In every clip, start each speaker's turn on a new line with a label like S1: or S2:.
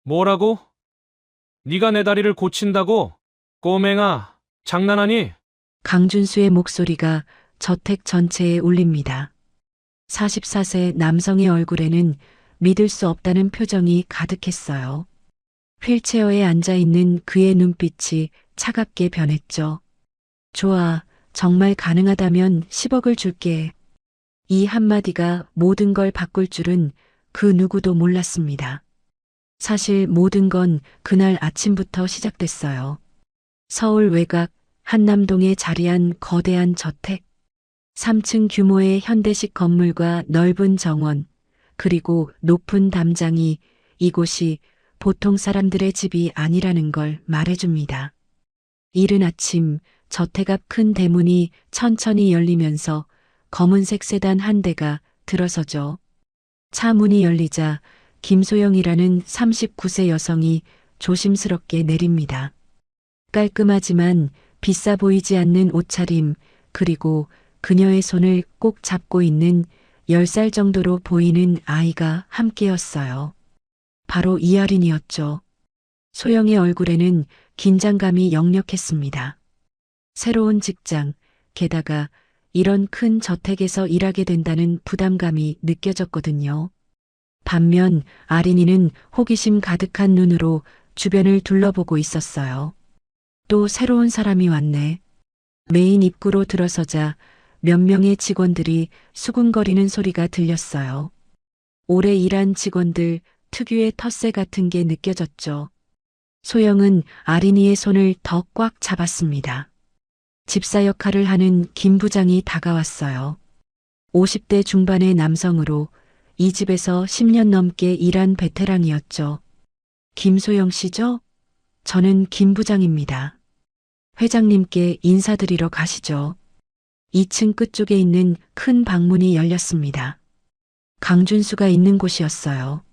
S1: 뭐라고? 네가 내 다리를 고친다고? 꼬맹아, 장난하니?
S2: 강준수의 목소리가 저택 전체에 울립니다. 44세 남성의 얼굴에는 믿을 수 없다는 표정이 가득했어요. 휠체어에 앉아 있는 그의 눈빛이 차갑게 변했죠. 좋아, 정말 가능하다면 10억을 줄게. 이 한마디가 모든 걸 바꿀 줄은 그 누구도 몰랐습니다. 사실 모든 건 그날 아침부터 시작됐어요. 서울 외곽 한남동에 자리한 거대한 저택, 3층 규모의 현대식 건물과 넓은 정원, 그리고 높은 담장이 이곳이 보통 사람들의 집이 아니라는 걸 말해줍니다. 이른 아침 저택 앞 큰 대문이 천천히 열리면서 검은색 세단 한 대가 들어서죠. 차 문이 열리자 김소영이라는 39세 여성이 조심스럽게 내립니다. 깔끔하지만 비싸 보이지 않는 옷차림, 그리고 그녀의 손을 꼭 잡고 있는 10살 정도로 보이는 아이가 함께였어요. 바로 이아린이었죠. 소영의 얼굴에는 긴장감이 역력했습니다. 새로운 직장, 게다가 이런 큰 저택에서 일하게 된다는 부담감이 느껴졌거든요. 반면 아린이는 호기심 가득한 눈으로 주변을 둘러보고 있었어요. 또 새로운 사람이 왔네. 메인 입구로 들어서자 몇 명의 직원들이 수군거리는 소리가 들렸어요. 오래 일한 직원들 특유의 텃세 같은 게 느껴졌죠. 소영은 아린이의 손을 더 꽉 잡았습니다. 집사 역할을 하는 김 부장이 다가왔어요. 50대 중반의 남성으로 이 집에서 10년 넘게 일한 베테랑이었죠. 김소영 씨죠? 저는 김 부장입니다. 회장님께 인사드리러 가시죠. 2층 끝쪽에 있는 큰 방문이 열렸습니다. 강준수가 있는 곳이었어요.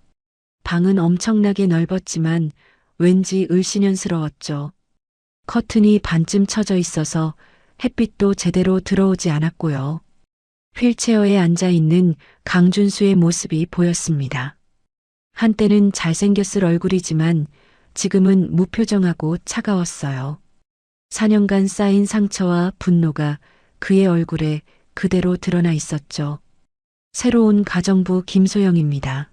S2: 방은 엄청나게 넓었지만 왠지 을씨년스러웠죠. 커튼이 반쯤 쳐져 있어서 햇빛도 제대로 들어오지 않았고요. 휠체어에 앉아 있는 강준수의 모습이 보였습니다. 한때는 잘생겼을 얼굴이지만 지금은 무표정하고 차가웠어요. 4년간 쌓인 상처와 분노가 그의 얼굴에 그대로 드러나 있었죠. 새로운 가정부 김소영입니다.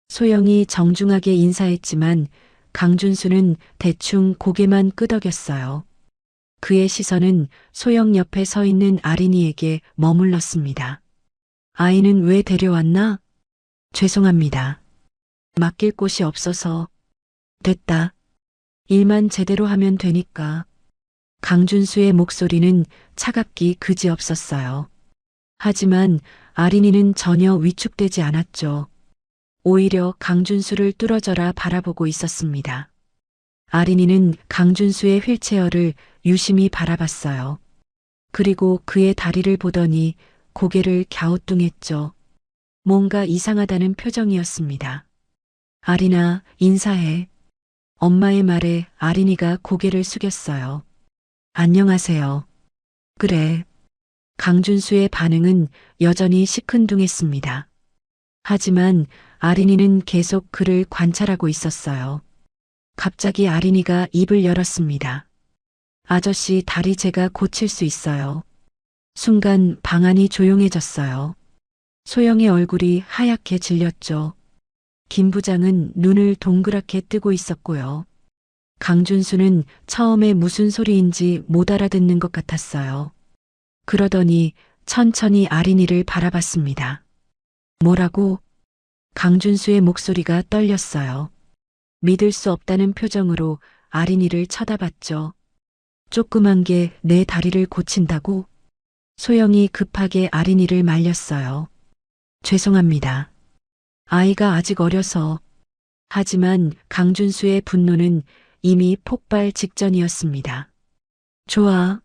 S2: 소영이 정중하게 인사했지만 강준수는 대충 고개만 끄덕였어요. 그의 시선은 소영 옆에 서 있는 아린이에게 머물렀습니다. 아이는 왜 데려왔나? 죄송합니다. 맡길 곳이 없어서. 됐다. 일만 제대로 하면 되니까. 강준수의 목소리는 차갑기 그지없었어요. 하지만 아린이는 전혀 위축되지 않았죠. 오히려 강준수를 뚫어져라 바라보고 있었습니다. 아린이는 강준수의 휠체어를 유심히 바라봤어요. 그리고 그의 다리를 보더니 고개를 갸우뚱했죠. 뭔가 이상하다는 표정이었습니다. 아린아, 인사해. 엄마의 말에 아린이가 고개를 숙였어요. 안녕하세요. 그래. 강준수의 반응은 여전히 시큰둥했습니다. 하지만 아린이는 계속 그를 관찰하고 있었어요. 갑자기 아린이가 입을 열었습니다. 아저씨 다리 제가 고칠 수 있어요. 순간 방 안이 조용해졌어요. 소영의 얼굴이 하얗게 질렸죠. 김 부장은 눈을 동그랗게 뜨고 있었고요. 강준수는 처음에 무슨 소리인지 못 알아듣는 것 같았어요. 그러더니 천천히 아린이를 바라봤습니다. 뭐라고? 강준수의 목소리가 떨렸어요. 믿을 수 없다는 표정으로 아린이를 쳐다봤죠. 조그만 게 내 다리를 고친다고? 소영이 급하게 아린이를 말렸어요. 죄송합니다. 아이가 아직 어려서. 하지만 강준수의 분노는 이미 폭발 직전이었습니다. 좋아.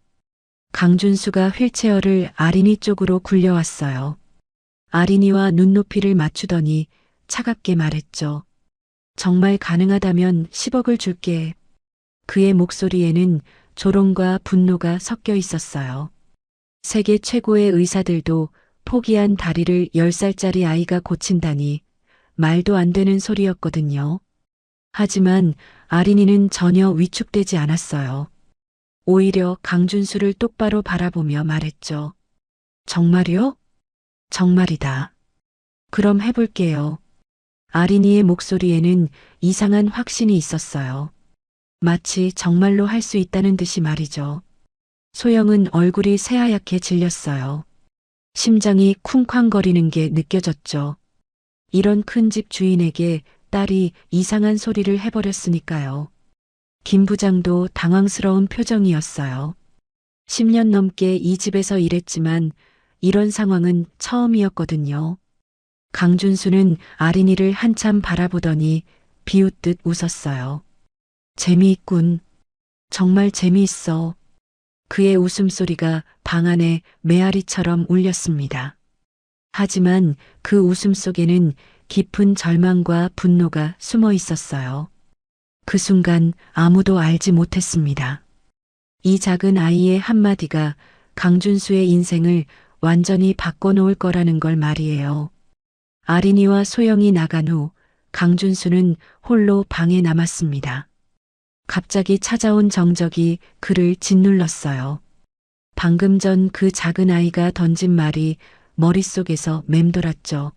S2: 강준수가 휠체어를 아린이 쪽으로 굴려왔어요. 아린이와 눈높이를 맞추더니 차갑게 말했죠. 정말 가능하다면 10억을 줄게. 그의 목소리에는 조롱과 분노가 섞여 있었어요. 세계 최고의 의사들도 포기한 다리를 10살짜리 아이가 고친다니 말도 안 되는 소리였거든요. 하지만 아린이는 전혀 위축되지 않았어요. 오히려 강준수를 똑바로 바라보며 말했죠. 정말요? 정말이다. 그럼 해볼게요. 아린이의 목소리에는 이상한 확신이 있었어요. 마치 정말로 할 수 있다는 듯이 말이죠. 소영은 얼굴이 새하얗게 질렸어요. 심장이 쿵쾅거리는 게 느껴졌죠. 이런 큰 집 주인에게 딸이 이상한 소리를 해버렸으니까요. 김 부장도 당황스러운 표정이었어요. 10년 넘게 이 집에서 일했지만 이런 상황은 처음이었거든요. 강준수는 아린이를 한참 바라보더니 비웃듯 웃었어요. 재미있군. 정말 재미있어. 그의 웃음소리가 방 안에 메아리처럼 울렸습니다. 하지만 그 웃음 속에는 깊은 절망과 분노가 숨어 있었어요. 그 순간 아무도 알지 못했습니다. 이 작은 아이의 한마디가 강준수의 인생을 완전히 바꿔놓을 거라는 걸 말이에요. 아린이와 소영이 나간 후 강준수는 홀로 방에 남았습니다. 갑자기 찾아온 정적이 그를 짓눌렀어요. 방금 전 그 작은 아이가 던진 말이 머릿속에서 맴돌았죠.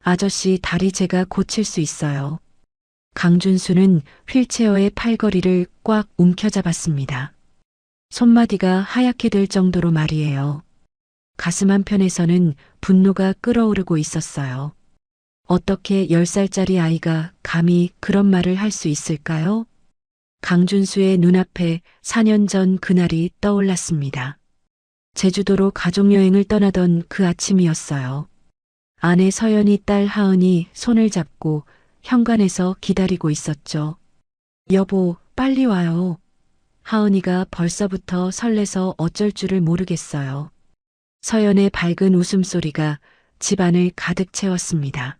S2: 아저씨 다리 제가 고칠 수 있어요. 강준수는 휠체어의 팔걸이를 꽉 움켜잡았습니다. 손마디가 하얗게 될 정도로 말이에요. 가슴 한편에서는 분노가 끓어오르고 있었어요. 어떻게 10살짜리 아이가 감히 그런 말을 할 수 있을까요? 강준수의 눈앞에 4년 전 그날이 떠올랐습니다. 제주도로 가족여행을 떠나던 그 아침이었어요. 아내 서연이 딸 하은이 손을 잡고 현관에서 기다리고 있었죠. 여보, 빨리 와요. 하은이가 벌써부터 설레서 어쩔 줄을 모르겠어요. 서연의 밝은 웃음소리가 집안을 가득 채웠습니다.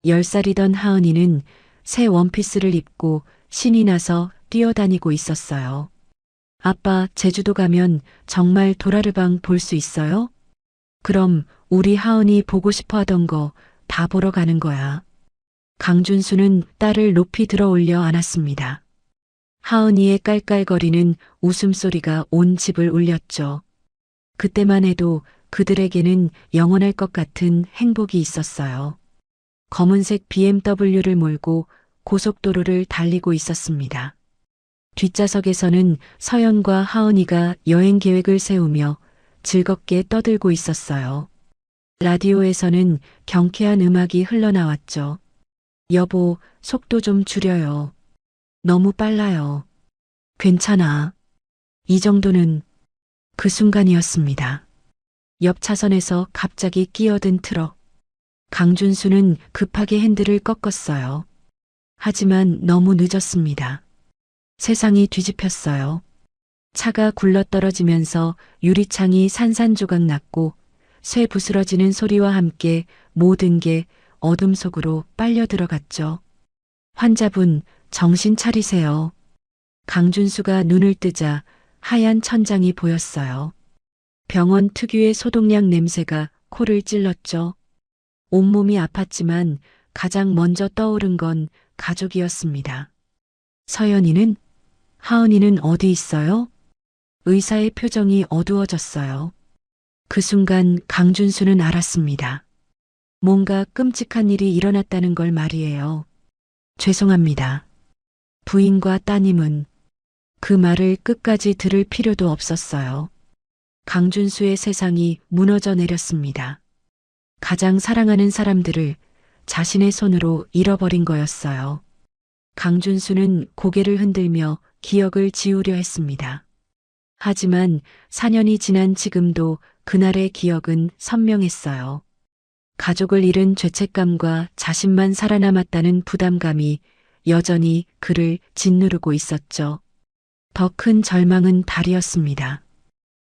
S2: 10살이던 하은이는 새 원피스를 입고 신이 나서 뛰어다니고 있었어요. 아빠, 제주도 가면 정말 도라르방 볼 수 있어요? 그럼 우리 하은이 보고 싶어 하던 거 다 보러 가는 거야. 강준수는 딸을 높이 들어 올려 안았습니다. 하은이의 깔깔거리는 웃음소리가 온 집을 울렸죠. 그때만 해도 그들에게는 영원할 것 같은 행복이 있었어요. 검은색 BMW를 몰고 고속도로를 달리고 있었습니다. 뒷좌석에서는 서연과 하은이가 여행 계획을 세우며 즐겁게 떠들고 있었어요. 라디오에서는 경쾌한 음악이 흘러나왔죠. 여보, 속도 좀 줄여요. 너무 빨라요. 괜찮아. 이 정도는. 그 순간이었습니다. 옆 차선에서 갑자기 끼어든 트럭. 강준수는 급하게 핸들을 꺾었어요. 하지만 너무 늦었습니다. 세상이 뒤집혔어요. 차가 굴러떨어지면서 유리창이 산산조각 났고 쇠 부스러지는 소리와 함께 모든 게 어둠 속으로 빨려 들어갔죠. 환자분, 정신 차리세요. 강준수가 눈을 뜨자 하얀 천장이 보였어요. 병원 특유의 소독약 냄새가 코를 찔렀죠. 온몸이 아팠지만 가장 먼저 떠오른 건 가족이었습니다. 서연이는? 하은이는 어디 있어요? 의사의 표정이 어두워졌어요. 그 순간 강준수는 알았습니다. 뭔가 끔찍한 일이 일어났다는 걸 말이에요. 죄송합니다. 부인과 따님은 그 말을 끝까지 들을 필요도 없었어요. 강준수의 세상이 무너져 내렸습니다. 가장 사랑하는 사람들을 자신의 손으로 잃어버린 거였어요. 강준수는 고개를 흔들며 기억을 지우려 했습니다. 하지만 4년이 지난 지금도 그날의 기억은 선명했어요. 가족을 잃은 죄책감과 자신만 살아남았다는 부담감이 여전히 그를 짓누르고 있었죠. 더 큰 절망은 달이었습니다.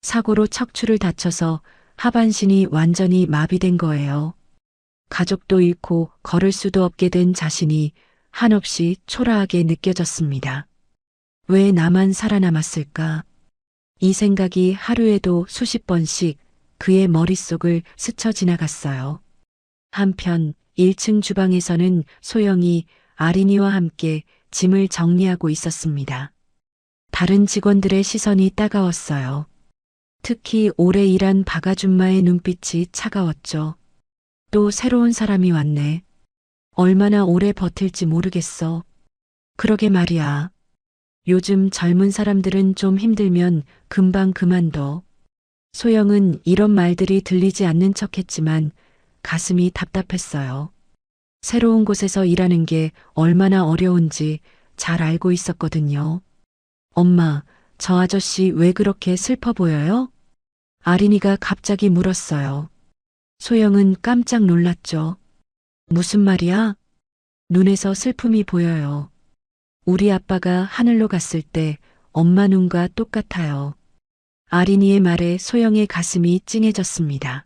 S2: 사고로 척추를 다쳐서 하반신이 완전히 마비된 거예요. 가족도 잃고 걸을 수도 없게 된 자신이 한없이 초라하게 느껴졌습니다. 왜 나만 살아남았을까? 이 생각이 하루에도 수십 번씩 그의 머릿속을 스쳐 지나갔어요. 한편 1층 주방에서는 소영이 아린이와 함께 짐을 정리하고 있었습니다. 다른 직원들의 시선이 따가웠어요. 특히 오래 일한 박아줌마의 눈빛이 차가웠죠. 또 새로운 사람이 왔네. 얼마나 오래 버틸지 모르겠어. 그러게 말이야. 요즘 젊은 사람들은 좀 힘들면 금방 그만둬. 소영은 이런 말들이 들리지 않는 척했지만 가슴이 답답했어요. 새로운 곳에서 일하는 게 얼마나 어려운지 잘 알고 있었거든요. 엄마, 저 아저씨 왜 그렇게 슬퍼 보여요? 아린이가 갑자기 물었어요. 소영은 깜짝 놀랐죠. 무슨 말이야? 눈에서 슬픔이 보여요. 우리 아빠가 하늘로 갔을 때 엄마 눈과 똑같아요. 아린이의 말에 소영의 가슴이 찡해졌습니다.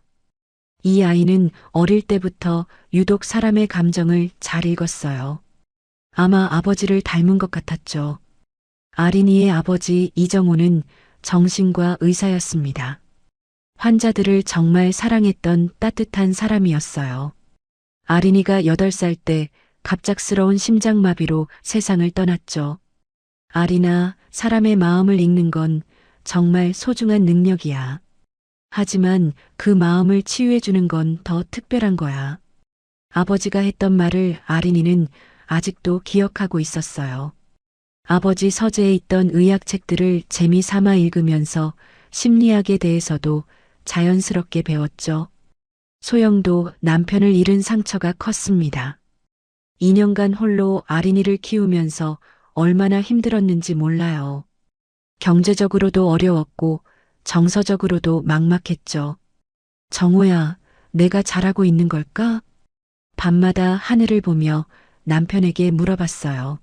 S2: 이 아이는 어릴 때부터 유독 사람의 감정을 잘 읽었어요. 아마 아버지를 닮은 것 같았죠. 아린이의 아버지 이정호는 정신과 의사였습니다. 환자들을 정말 사랑했던 따뜻한 사람이었어요. 아린이가 8살 때 갑작스러운 심장마비로 세상을 떠났죠. 아린아, 사람의 마음을 읽는 건 정말 소중한 능력이야. 하지만 그 마음을 치유해주는 건 더 특별한 거야. 아버지가 했던 말을 아린이는 아직도 기억하고 있었어요. 아버지 서재에 있던 의학책들을 재미삼아 읽으면서 심리학에 대해서도 자연스럽게 배웠죠. 소영도 남편을 잃은 상처가 컸습니다. 2년간 홀로 아린이를 키우면서 얼마나 힘들었는지 몰라요. 경제적으로도 어려웠고 정서적으로도 막막했죠. 정호야, 내가 잘하고 있는 걸까? 밤마다 하늘을 보며 남편에게 물어봤어요.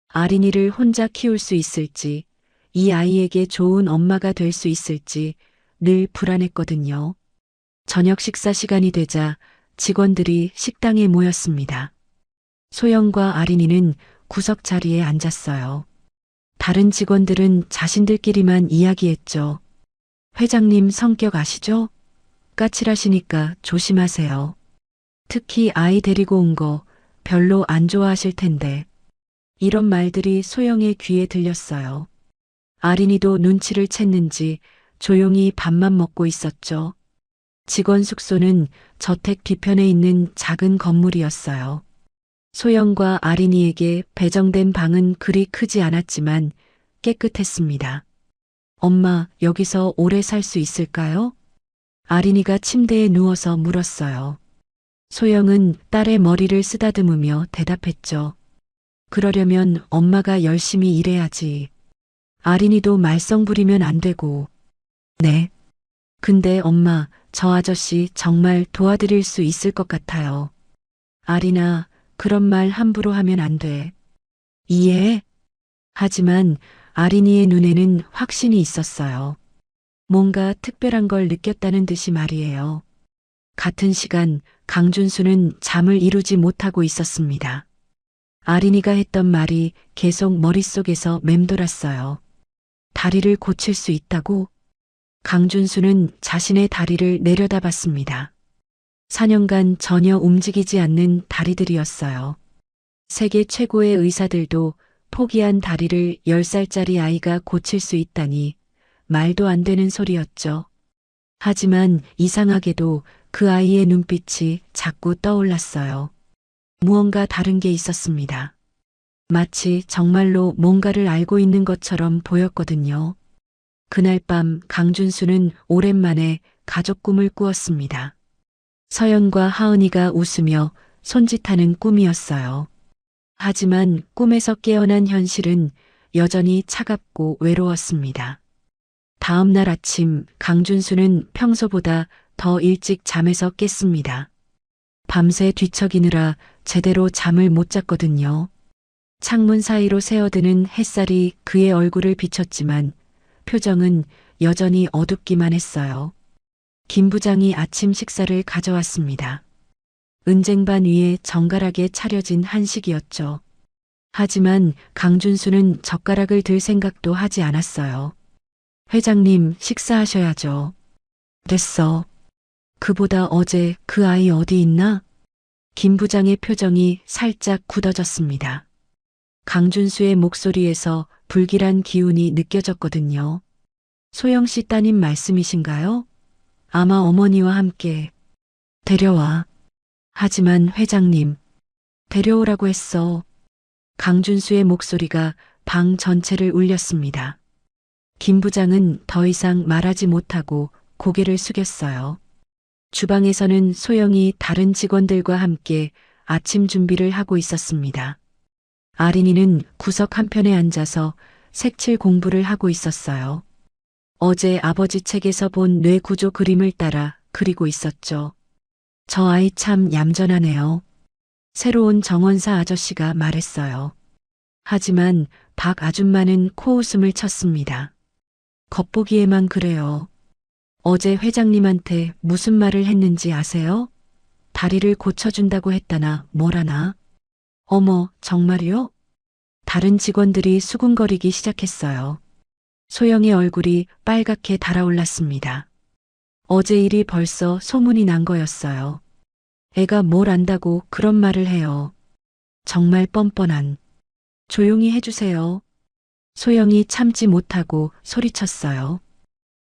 S2: 아린이를 혼자 키울 수 있을지, 이 아이에게 좋은 엄마가 될 수 있을지 늘 불안했거든요. 저녁 식사 시간이 되자 직원들이 식당에 모였습니다. 소영과 아린이는 구석 자리에 앉았어요. 다른 직원들은 자신들끼리만 이야기했죠. 회장님 성격 아시죠? 까칠하시니까 조심하세요. 특히 아이 데리고 온 거 별로 안 좋아하실 텐데. 이런 말들이 소영의 귀에 들렸어요. 아린이도 눈치를 챘는지 조용히 밥만 먹고 있었죠. 직원 숙소는 저택 뒤편에 있는 작은 건물이었어요. 소영과 아린이에게 배정된 방은 그리 크지 않았지만 깨끗했습니다. 엄마, 여기서 오래 살 수 있을까요? 아린이가 침대에 누워서 물었어요. 소영은 딸의 머리를 쓰다듬으며 대답했죠. 그러려면 엄마가 열심히 일해야지. 아린이도 말썽 부리면 안 되고. 네. 근데 엄마, 저 아저씨 정말 도와드릴 수 있을 것 같아요. 아린아, 그런 말 함부로 하면 안 돼. 이해해? 하지만 아린이의 눈에는 확신이 있었어요. 뭔가 특별한 걸 느꼈다는 듯이 말이에요. 같은 시간 강준수는 잠을 이루지 못하고 있었습니다. 아린이가 했던 말이 계속 머릿속에서 맴돌았어요. 다리를 고칠 수 있다고? 강준수는 자신의 다리를 내려다봤습니다. 4년간 전혀 움직이지 않는 다리들이었어요. 세계 최고의 의사들도 포기한 다리를 10살짜리 아이가 고칠 수 있다니 말도 안 되는 소리였죠. 하지만 이상하게도 그 아이의 눈빛이 자꾸 떠올랐어요. 무언가 다른 게 있었습니다. 마치 정말로 뭔가를 알고 있는 것처럼 보였거든요. 그날 밤 강준수는 오랜만에 가족 꿈을 꾸었습니다. 서연과 하은이가 웃으며 손짓하는 꿈이었어요. 하지만 꿈에서 깨어난 현실은 여전히 차갑고 외로웠습니다. 다음 날 아침 강준수는 평소보다 더 일찍 잠에서 깼습니다. 밤새 뒤척이느라 제대로 잠을 못 잤거든요. 창문 사이로 새어드는 햇살이 그의 얼굴을 비췄지만 표정은 여전히 어둡기만 했어요. 김 부장이 아침 식사를 가져왔습니다. 은쟁반 위에 정갈하게 차려진 한식이었죠. 하지만 강준수는 젓가락을 들 생각도 하지 않았어요. 회장님, 식사하셔야죠. 됐어. 그보다 어제 그 아이 어디 있나? 김 부장의 표정이 살짝 굳어졌습니다. 강준수의 목소리에서 불길한 기운이 느껴졌거든요. 소영 씨 따님 말씀이신가요? 아마 어머니와 함께 데려와. 하지만 회장님, 데려오라고 했어. 강준수의 목소리가 방 전체를 울렸습니다. 김 부장은 더 이상 말하지 못하고 고개를 숙였어요. 주방에서는 소영이 다른 직원들과 함께 아침 준비를 하고 있었습니다. 아린이는 구석 한편에 앉아서 색칠 공부를 하고 있었어요. 어제 아버지 책에서 본 뇌구조 그림을 따라 그리고 있었죠. 저 아이 참 얌전하네요. 새로운 정원사 아저씨가 말했어요. 하지만 박 아줌마는 코웃음을 쳤습니다. 겉보기에만 그래요. 어제 회장님한테 무슨 말을 했는지 아세요? 다리를 고쳐준다고 했다나 뭐라나? 어머, 정말이요? 다른 직원들이 수군거리기 시작했어요. 소영의 얼굴이 빨갛게 달아올랐습니다. 어제 일이 벌써 소문이 난 거였어요. 애가 뭘 안다고 그런 말을 해요. 정말 뻔뻔한. 조용히 해주세요. 소영이 참지 못하고 소리쳤어요.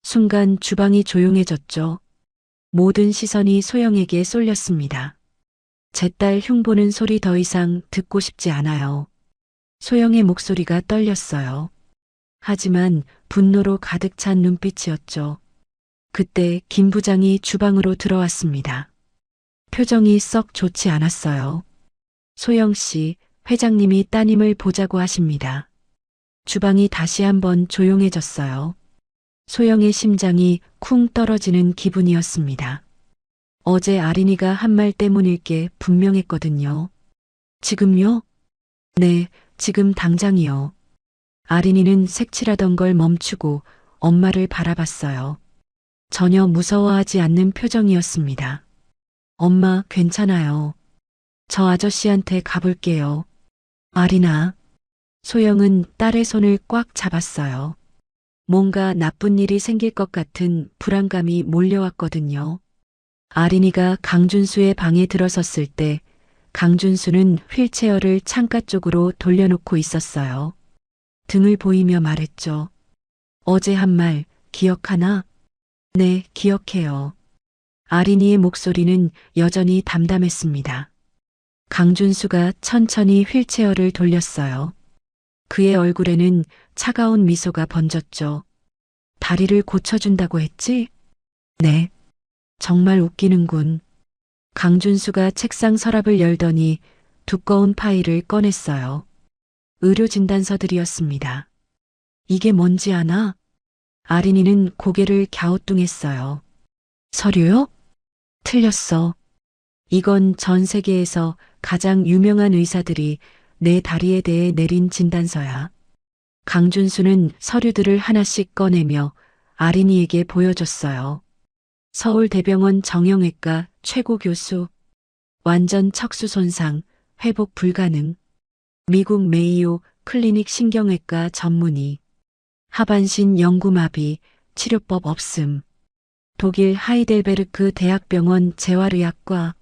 S2: 순간 주방이 조용해졌죠. 모든 시선이 소영에게 쏠렸습니다. 제 딸 흉보는 소리 더 이상 듣고 싶지 않아요. 소영의 목소리가 떨렸어요. 하지만 분노로 가득 찬 눈빛이었죠. 그때 김 부장이 주방으로 들어왔습니다. 표정이 썩 좋지 않았어요. 소영 씨, 회장님이 따님을 보자고 하십니다. 주방이 다시 한번 조용해졌어요. 소영의 심장이 쿵 떨어지는 기분이었습니다. 어제 아린이가 한 말 때문일 게 분명했거든요. 지금요? 네, 지금 당장이요. 아린이는 색칠하던 걸 멈추고 엄마를 바라봤어요. 전혀 무서워하지 않는 표정이었습니다. 엄마, 괜찮아요. 저 아저씨한테 가볼게요. 아린아. 소영은 딸의 손을 꽉 잡았어요. 뭔가 나쁜 일이 생길 것 같은 불안감이 몰려왔거든요. 아린이가 강준수의 방에 들어섰을 때 강준수는 휠체어를 창가 쪽으로 돌려놓고 있었어요. 등을 보이며 말했죠. 어제 한 말 기억하나? 네, 기억해요. 아린이의 목소리는 여전히 담담했습니다. 강준수가 천천히 휠체어를 돌렸어요. 그의 얼굴에는 차가운 미소가 번졌죠. 다리를 고쳐준다고 했지? 네. 정말 웃기는군. 강준수가 책상 서랍을 열더니 두꺼운 파일을 꺼냈어요. 의료진단서들이었습니다. 이게 뭔지 아나? 아린이는 고개를 갸우뚱했어요. 서류요? 틀렸어. 이건 전 세계에서 가장 유명한 의사들이 내 다리에 대해 내린 진단서야. 강준수는 서류들을 하나씩 꺼내며 아린이에게 보여줬어요. 서울대병원 정형외과 최고 교수, 완전 척수 손상, 회복 불가능, 미국 메이오 클리닉 신경외과 전문의, 하반신 영구마비, 치료법 없음, 독일 하이델베르크 대학병원 재활의학과,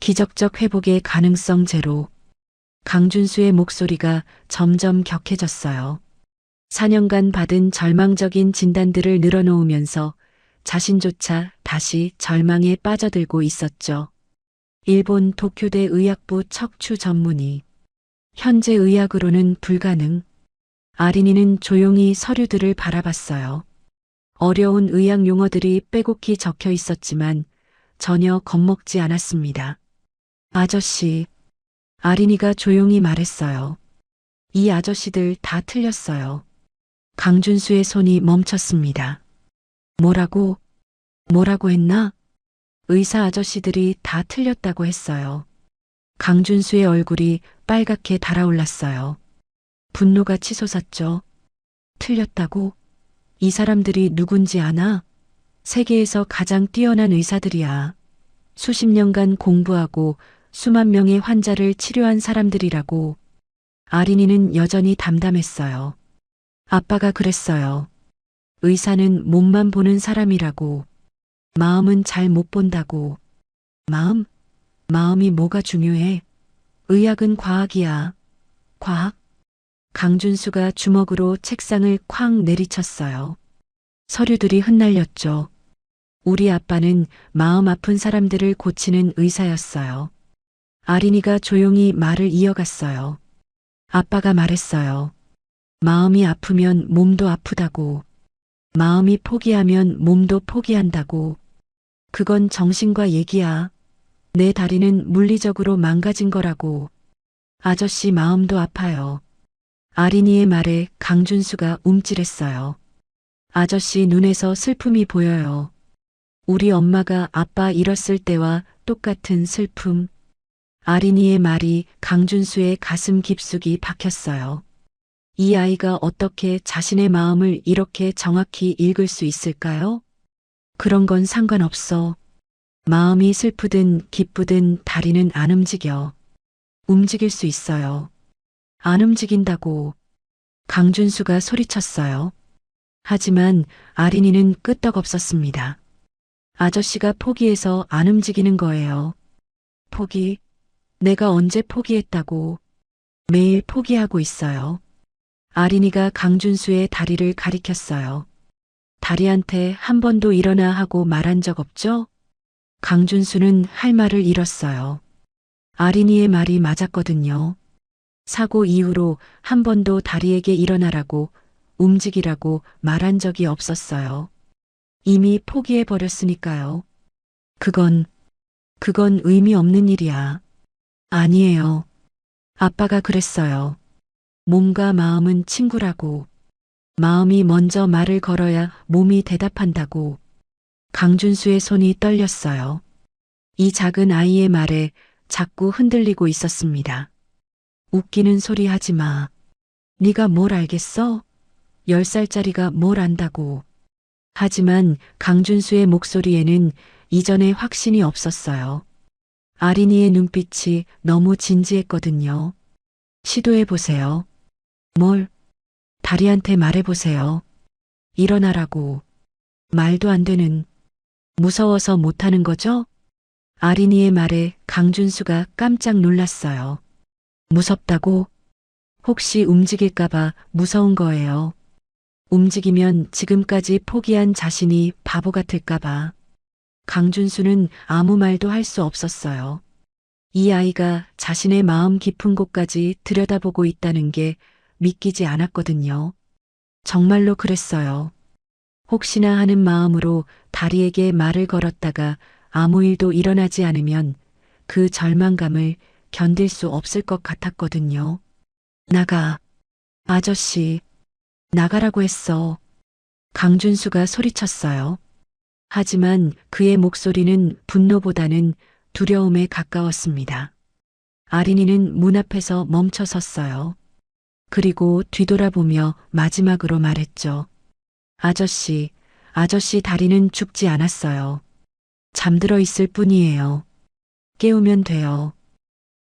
S2: 기적적 회복의 가능성 제로. 강준수의 목소리가 점점 격해졌어요. 4년간 받은 절망적인 진단들을 늘어놓으면서 자신조차 다시 절망에 빠져들고 있었죠. 일본 도쿄대 의학부 척추 전문의. 현재 의학으로는 불가능. 아린이는 조용히 서류들을 바라봤어요. 어려운 의학 용어들이 빼곡히 적혀 있었지만 전혀 겁먹지 않았습니다. 아저씨. 아린이가 조용히 말했어요. 이 아저씨들 다 틀렸어요. 강준수의 손이 멈췄습니다. 뭐라고 했나? 의사 아저씨들이 다 틀렸다고 했어요. 강준수의 얼굴이 빨갛게 달아올랐어요. 분노가 치솟았죠. 틀렸다고? 이 사람들이 누군지 아나? 세계에서 가장 뛰어난 의사들이야. 수십 년간 공부하고 수만 명의 환자를 치료한 사람들이라고. 아린이는 여전히 담담했어요. 아빠가 그랬어요. 의사는 몸만 보는 사람이라고. 마음은 잘 못 본다고. 마음? 마음이 뭐가 중요해? 의학은 과학이야. 과학? 강준수가 주먹으로 책상을 쾅 내리쳤어요. 서류들이 흩날렸죠. 우리 아빠는 마음 아픈 사람들을 고치는 의사였어요. 아린이가 조용히 말을 이어갔어요. 아빠가 말했어요. 마음이 아프면 몸도 아프다고. 마음이 포기하면 몸도 포기한다고. 그건 정신과 얘기야. 내 다리는 물리적으로 망가진 거라고. 아저씨 마음도 아파요. 아린이의 말에 강준수가 움찔했어요. 아저씨 눈에서 슬픔이 보여요. 우리 엄마가 아빠 잃었을 때와 똑같은 슬픔. 아린이의 말이 강준수의 가슴 깊숙이 박혔어요. 이 아이가 어떻게 자신의 마음을 이렇게 정확히 읽을 수 있을까요? 그런 건 상관없어. 마음이 슬프든 기쁘든 다리는 안 움직여. 움직일 수 있어요. 안 움직인다고. 강준수가 소리쳤어요. 하지만 아린이는 끄떡없었습니다. 아저씨가 포기해서 안 움직이는 거예요. 포기? 내가 언제 포기했다고. 매일 포기하고 있어요. 아린이가 강준수의 다리를 가리켰어요. 다리한테 한 번도 일어나 하고 말한 적 없죠? 강준수는 할 말을 잃었어요. 아린이의 말이 맞았거든요. 사고 이후로 한 번도 다리에게 일어나라고 움직이라고 말한 적이 없었어요. 이미 포기해버렸으니까요. 그건 의미 없는 일이야. 아니에요. 아빠가 그랬어요. 몸과 마음은 친구라고. 마음이 먼저 말을 걸어야 몸이 대답한다고. 강준수의 손이 떨렸어요. 이 작은 아이의 말에 자꾸 흔들리고 있었습니다. 웃기는 소리 하지 마. 네가 뭘 알겠어? 10살짜리가 뭘 안다고. 하지만 강준수의 목소리에는 이전에 확신이 없었어요. 아린이의 눈빛이 너무 진지했거든요. 시도해보세요. 뭘? 다리한테 말해보세요. 일어나라고. 말도 안 되는. 무서워서 못하는 거죠? 아린이의 말에 강준수가 깜짝 놀랐어요. 무섭다고? 혹시 움직일까봐 무서운 거예요. 움직이면 지금까지 포기한 자신이 바보 같을까봐. 강준수는 아무 말도 할 수 없었어요. 이 아이가 자신의 마음 깊은 곳까지 들여다보고 있다는 게 믿기지 않았거든요. 정말로 그랬어요. 혹시나 하는 마음으로 다리에게 말을 걸었다가 아무 일도 일어나지 않으면 그 절망감을 견딜 수 없을 것 같았거든요. 나가. 아저씨. 나가라고 했어. 강준수가 소리쳤어요. 하지만 그의 목소리는 분노보다는 두려움에 가까웠습니다. 아린이는 문 앞에서 멈춰 섰어요. 그리고 뒤돌아보며 마지막으로 말했죠. 아저씨 다리는 죽지 않았어요. 잠들어 있을 뿐이에요. 깨우면 돼요.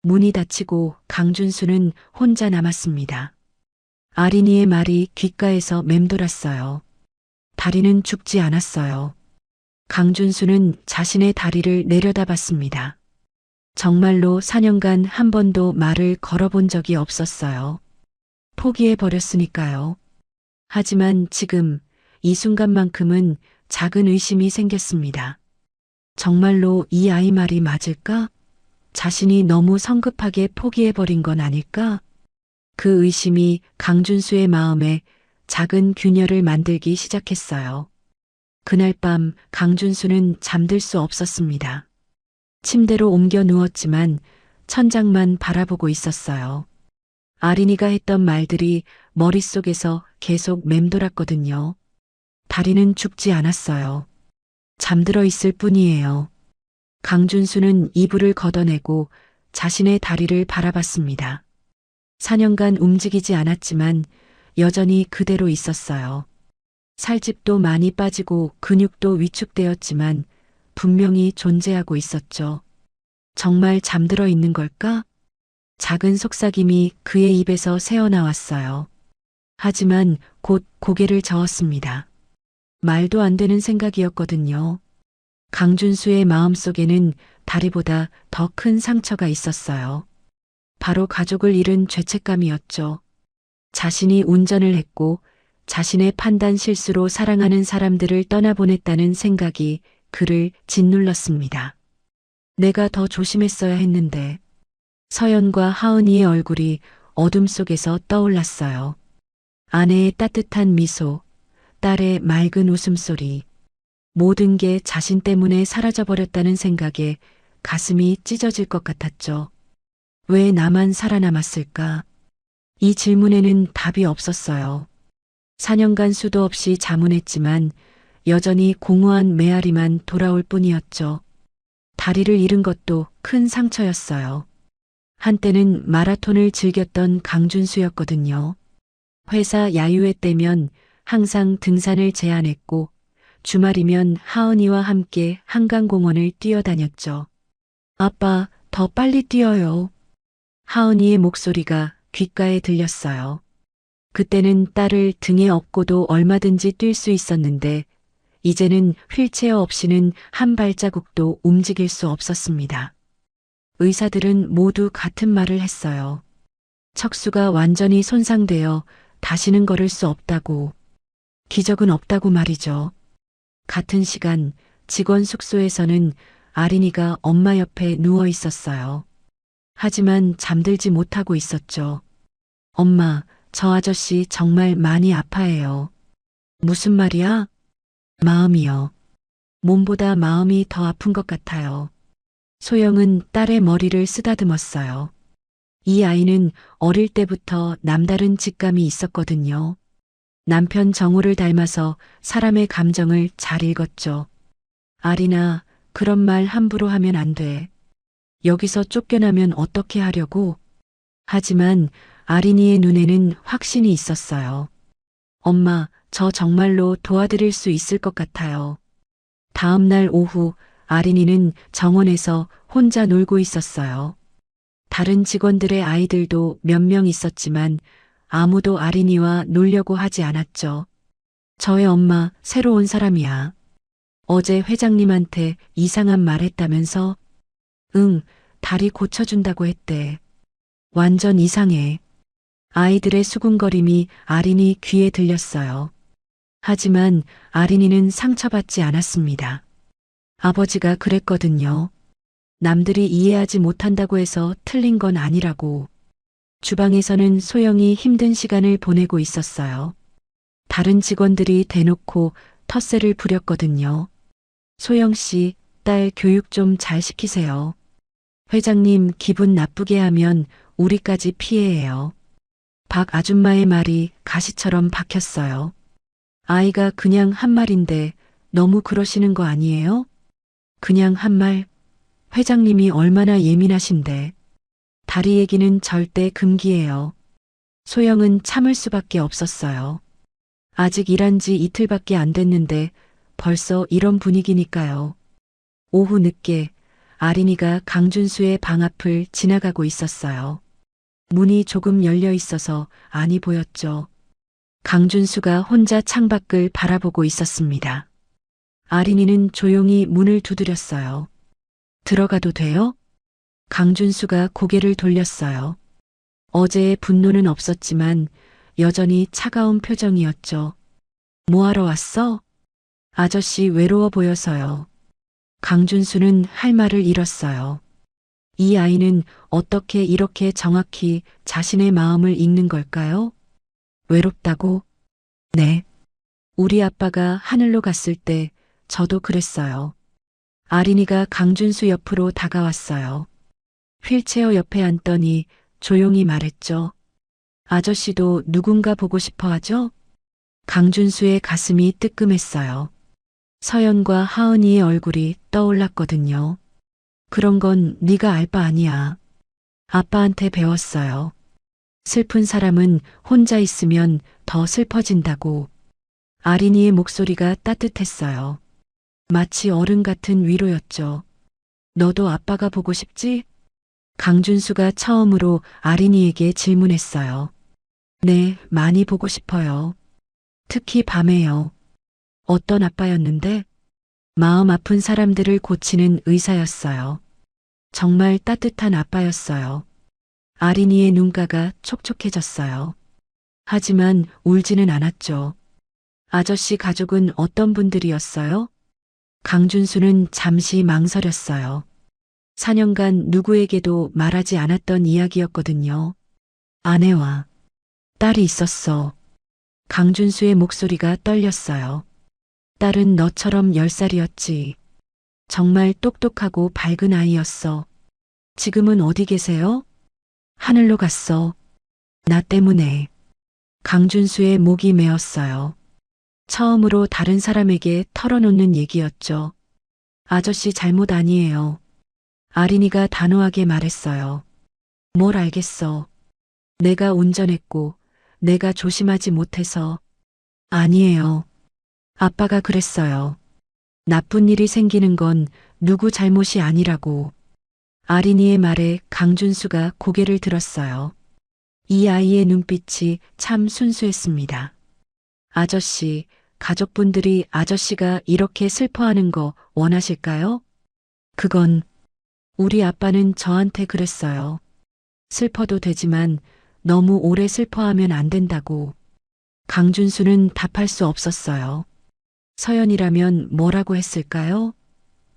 S2: 문이 닫히고 강준수는 혼자 남았습니다. 아린이의 말이 귓가에서 맴돌았어요. 다리는 죽지 않았어요. 강준수는 자신의 다리를 내려다봤습니다. 정말로 4년간 한 번도 말을 걸어본 적이 없었어요. 포기해버렸으니까요. 하지만 지금 이 순간만큼은 작은 의심이 생겼습니다. 정말로 이 아이 말이 맞을까? 자신이 너무 성급하게 포기해버린 건 아닐까? 그 의심이 강준수의 마음에 작은 균열을 만들기 시작했어요. 그날 밤 강준수는 잠들 수 없었습니다. 침대로 옮겨 누웠지만 천장만 바라보고 있었어요. 아린이가 했던 말들이 머릿속에서 계속 맴돌았거든요. 다리는 죽지 않았어요. 잠들어 있을 뿐이에요. 강준수는 이불을 걷어내고 자신의 다리를 바라봤습니다. 4년간 움직이지 않았지만 여전히 그대로 있었어요. 살집도 많이 빠지고 근육도 위축되었지만 분명히 존재하고 있었죠. 정말 잠들어 있는 걸까? 작은 속삭임이 그의 입에서 새어나왔어요. 하지만 곧 고개를 저었습니다. 말도 안 되는 생각이었거든요. 강준수의 마음속에는 다리보다 더 큰 상처가 있었어요. 바로 가족을 잃은 죄책감이었죠. 자신이 운전을 했고 자신의 판단 실수로 사랑하는 사람들을 떠나보냈다는 생각이 그를 짓눌렀습니다. 내가 더 조심했어야 했는데. 서연과 하은이의 얼굴이 어둠 속에서 떠올랐어요. 아내의 따뜻한 미소, 딸의 맑은 웃음소리, 모든 게 자신 때문에 사라져버렸다는 생각에 가슴이 찢어질 것 같았죠. 왜 나만 살아남았을까? 이 질문에는 답이 없었어요. 4년간 수도 없이 자문했지만 여전히 공허한 메아리만 돌아올 뿐이었죠. 다리를 잃은 것도 큰 상처였어요. 한때는 마라톤을 즐겼던 강준수였거든요. 회사 야유회 때면 항상 등산을 제안했고 주말이면 하은이와 함께 한강공원을 뛰어다녔죠. 아빠, 더 빨리 뛰어요. 하은이의 목소리가 귓가에 들렸어요. 그때는 딸을 등에 업고도 얼마든지 뛸 수 있었는데 이제는 휠체어 없이는 한 발자국도 움직일 수 없었습니다. 의사들은 모두 같은 말을 했어요. 척수가 완전히 손상되어 다시는 걸을 수 없다고. 기적은 없다고 말이죠. 같은 시간 직원 숙소에서는 아린이가 엄마 옆에 누워 있었어요. 하지만 잠들지 못하고 있었죠. 엄마, 저 아저씨 정말 많이 아파해요. 무슨 말이야? 마음이요. 몸보다 마음이 더 아픈 것 같아요. 소영은 딸의 머리를 쓰다듬었어요. 이 아이는 어릴 때부터 남다른 직감이 있었거든요. 남편 정우를 닮아서 사람의 감정을 잘 읽었죠. 아린아, 그런 말 함부로 하면 안 돼. 여기서 쫓겨나면 어떻게 하려고? 하지만 아린이의 눈에는 확신이 있었어요. 엄마, 저 정말로 도와드릴 수 있을 것 같아요. 다음 날 오후 아린이는 정원에서 혼자 놀고 있었어요. 다른 직원들의 아이들도 몇 명 있었지만 아무도 아린이와 놀려고 하지 않았죠. 저의 엄마 새로 온 사람이야. 어제 회장님한테 이상한 말 했다면서? 응, 다리 고쳐준다고 했대. 완전 이상해. 아이들의 수군거림이 아린이 귀에 들렸어요. 하지만 아린이는 상처받지 않았습니다. 아버지가 그랬거든요. 남들이 이해하지 못한다고 해서 틀린 건 아니라고. 주방에서는 소영이 힘든 시간을 보내고 있었어요. 다른 직원들이 대놓고 텃세를 부렸거든요. 소영 씨, 딸 교육 좀 잘 시키세요. 회장님 기분 나쁘게 하면 우리까지 피해예요. 박 아줌마의 말이 가시처럼 박혔어요. 아이가 그냥 한 말인데 너무 그러시는 거 아니에요? 그냥 한 말. 회장님이 얼마나 예민하신데. 다리 얘기는 절대 금기예요. 소영은 참을 수밖에 없었어요. 아직 일한 지 이틀밖에 안 됐는데 벌써 이런 분위기니까요. 오후 늦게 아린이가 강준수의 방 앞을 지나가고 있었어요. 문이 조금 열려 있어서 안이 보였죠. 강준수가 혼자 창밖을 바라보고 있었습니다. 아린이는 조용히 문을 두드렸어요. 들어가도 돼요? 강준수가 고개를 돌렸어요. 어제의 분노는 없었지만 여전히 차가운 표정이었죠. 뭐하러 왔어? 아저씨 외로워 보여서요. 강준수는 할 말을 잃었어요. 이 아이는 어떻게 이렇게 정확히 자신의 마음을 읽는 걸까요? 외롭다고? 네. 우리 아빠가 하늘로 갔을 때 저도 그랬어요. 아린이가 강준수 옆으로 다가왔어요. 휠체어 옆에 앉더니 조용히 말했죠. 아저씨도 누군가 보고 싶어 하죠? 강준수의 가슴이 뜨끔했어요. 서연과 하은이의 얼굴이 떠올랐거든요. 그런 건 네가 알 바 아니야. 아빠한테 배웠어요. 슬픈 사람은 혼자 있으면 더 슬퍼진다고. 아린이의 목소리가 따뜻했어요. 마치 어른 같은 위로였죠. 너도 아빠가 보고 싶지? 강준수가 처음으로 아린이에게 질문했어요. 네, 많이 보고 싶어요. 특히 밤에요. 어떤 아빠였는데? 마음 아픈 사람들을 고치는 의사였어요. 정말 따뜻한 아빠였어요. 아린이의 눈가가 촉촉해졌어요. 하지만 울지는 않았죠. 아저씨 가족은 어떤 분들이었어요? 강준수는 잠시 망설였어요. 4년간 누구에게도 말하지 않았던 이야기였거든요. 아내와 딸이 있었어. 강준수의 목소리가 떨렸어요. 딸은 너처럼 10살이었지. 정말 똑똑하고 밝은 아이였어. 지금은 어디 계세요? 하늘로 갔어. 나 때문에. 강준수의 목이 메었어요. 처음으로 다른 사람에게 털어놓는 얘기였죠. 아저씨 잘못 아니에요. 아린이가 단호하게 말했어요. 뭘 알겠어. 내가 운전했고, 내가 조심하지 못해서. 아니에요. 아빠가 그랬어요. 나쁜 일이 생기는 건 누구 잘못이 아니라고. 아린이의 말에 강준수가 고개를 들었어요. 이 아이의 눈빛이 참 순수했습니다. 아저씨, 가족분들이 아저씨가 이렇게 슬퍼하는 거 원하실까요? 그건 우리 아빠는 저한테 그랬어요. 슬퍼도 되지만 너무 오래 슬퍼하면 안 된다고. 강준수는 답할 수 없었어요. 서연이라면 뭐라고 했을까요?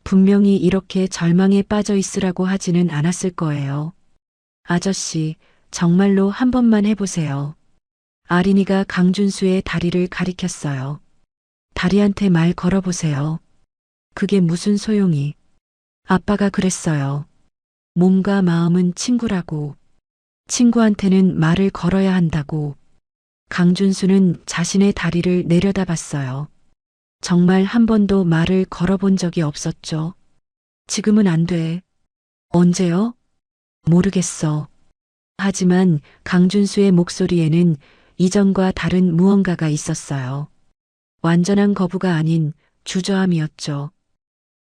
S2: 분명히 이렇게 절망에 빠져 있으라고 하지는 않았을 거예요. 아저씨, 정말로 한 번만 해보세요. 아린이가 강준수의 다리를 가리켰어요. 다리한테 말 걸어보세요. 그게 무슨 소용이. 아빠가 그랬어요. 몸과 마음은 친구라고. 친구한테는 말을 걸어야 한다고. 강준수는 자신의 다리를 내려다봤어요. 정말 한 번도 말을 걸어본 적이 없었죠. 지금은 안 돼. 언제요? 모르겠어. 하지만 강준수의 목소리에는 이전과 다른 무언가가 있었어요. 완전한 거부가 아닌 주저함이었죠.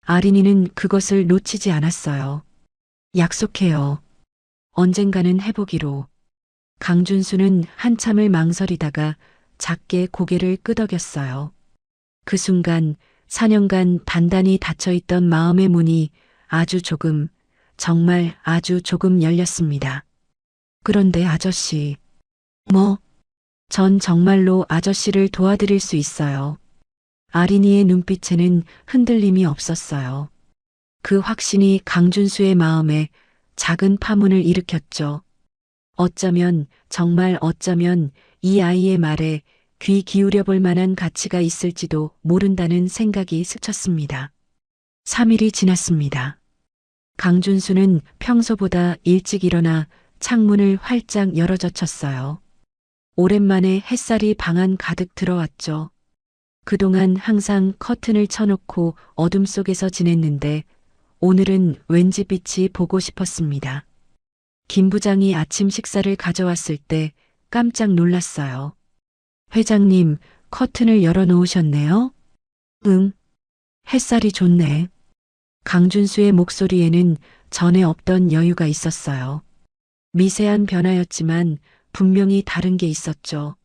S2: 아린이는 그것을 놓치지 않았어요. 약속해요. 언젠가는 해보기로. 강준수는 한참을 망설이다가 작게 고개를 끄덕였어요. 그 순간 4년간 단단히 닫혀있던 마음의 문이 아주 조금, 정말 아주 조금 열렸습니다. 그런데 아저씨, 전 정말로 아저씨를 도와드릴 수 있어요. 아린이의 눈빛에는 흔들림이 없었어요. 그 확신이 강준수의 마음에 작은 파문을 일으켰죠. 어쩌면, 정말 어쩌면 이 아이의 말에 귀 기울여 볼 만한 가치가 있을지도 모른다는 생각이 스쳤습니다. 3일이 지났습니다. 강준수는 평소보다 일찍 일어나 창문을 활짝 열어젖혔어요. 오랜만에 햇살이 방 안 가득 들어왔죠. 그동안 항상 커튼을 쳐놓고 어둠 속에서 지냈는데 오늘은 왠지 빛이 보고 싶었습니다. 김 부장이 아침 식사를 가져왔을 때 깜짝 놀랐어요. 회장님, 커튼을 열어놓으셨네요? 응. 햇살이 좋네. 강준수의 목소리에는 전에 없던 여유가 있었어요. 미세한 변화였지만 분명히 다른 게 있었죠.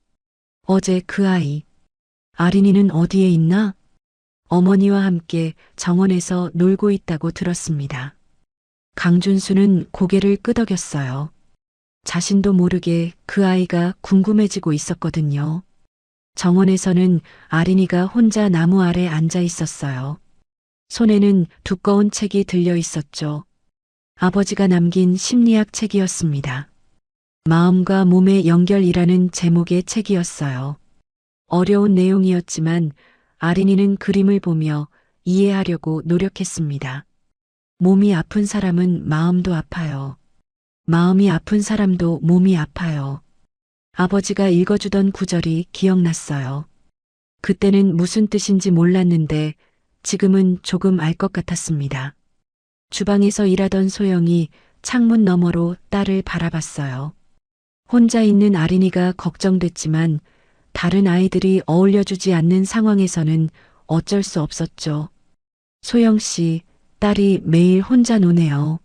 S2: 어제 그 아이. 아린이는 어디에 있나? 어머니와 함께 정원에서 놀고 있다고 들었습니다. 강준수는 고개를 끄덕였어요. 자신도 모르게 그 아이가 궁금해지고 있었거든요. 정원에서는 아린이가 혼자 나무 아래 앉아 있었어요. 손에는 두꺼운 책이 들려 있었죠. 아버지가 남긴 심리학 책이었습니다. 마음과 몸의 연결이라는 제목의 책이었어요. 어려운 내용이었지만 아린이는 그림을 보며 이해하려고 노력했습니다. 몸이 아픈 사람은 마음도 아파요. 마음이 아픈 사람도 몸이 아파요. 아버지가 읽어주던 구절이 기억났어요. 그때는 무슨 뜻인지 몰랐는데 지금은 조금 알 것 같았습니다. 주방에서 일하던 소영이 창문 너머로 딸을 바라봤어요. 혼자 있는 아린이가 걱정됐지만 다른 아이들이 어울려주지 않는 상황에서는 어쩔 수 없었죠. 소영 씨, 딸이 매일 혼자 노네요.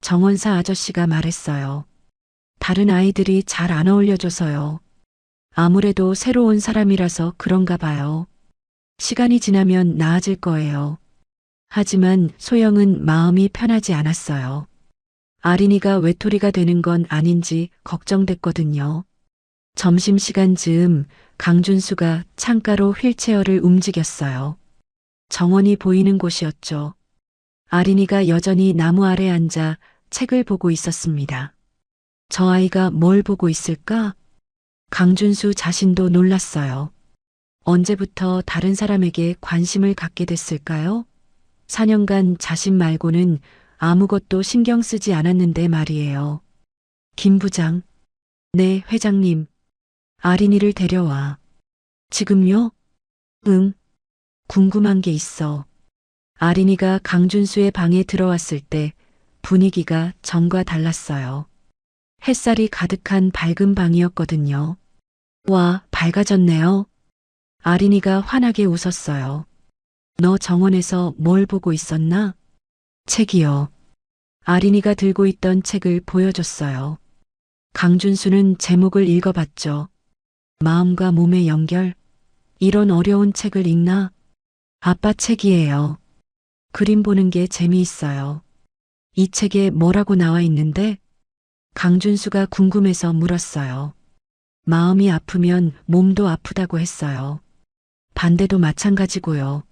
S2: 정원사 아저씨가 말했어요. 다른 아이들이 잘 안 어울려줘서요. 아무래도 새로운 사람이라서 그런가 봐요. 시간이 지나면 나아질 거예요. 하지만 소영은 마음이 편하지 않았어요. 아린이가 외톨이가 되는 건 아닌지 걱정됐거든요. 점심시간 즈음 강준수가 창가로 휠체어를 움직였어요. 정원이 보이는 곳이었죠. 아린이가 여전히 나무 아래 앉아 책을 보고 있었습니다. 저 아이가 뭘 보고 있을까? 강준수 자신도 놀랐어요. 언제부터 다른 사람에게 관심을 갖게 됐을까요? 4년간 자신 말고는 아무것도 신경 쓰지 않았는데 말이에요. 김 부장. 네, 회장님. 아린이를 데려와. 지금요? 응. 궁금한 게 있어. 아린이가 강준수의 방에 들어왔을 때 분위기가 전과 달랐어요. 햇살이 가득한 밝은 방이었거든요. 와, 밝아졌네요. 아린이가 환하게 웃었어요. 너 정원에서 뭘 보고 있었나? 책이요. 아린이가 들고 있던 책을 보여줬어요. 강준수는 제목을 읽어봤죠. 마음과 몸의 연결. 이런 어려운 책을 읽나? 아빠 책이에요. 그림 보는 게 재미있어요. 이 책에 뭐라고 나와 있는데? 강준수가 궁금해서 물었어요. 마음이 아프면 몸도 아프다고 했어요. 반대도 마찬가지고요.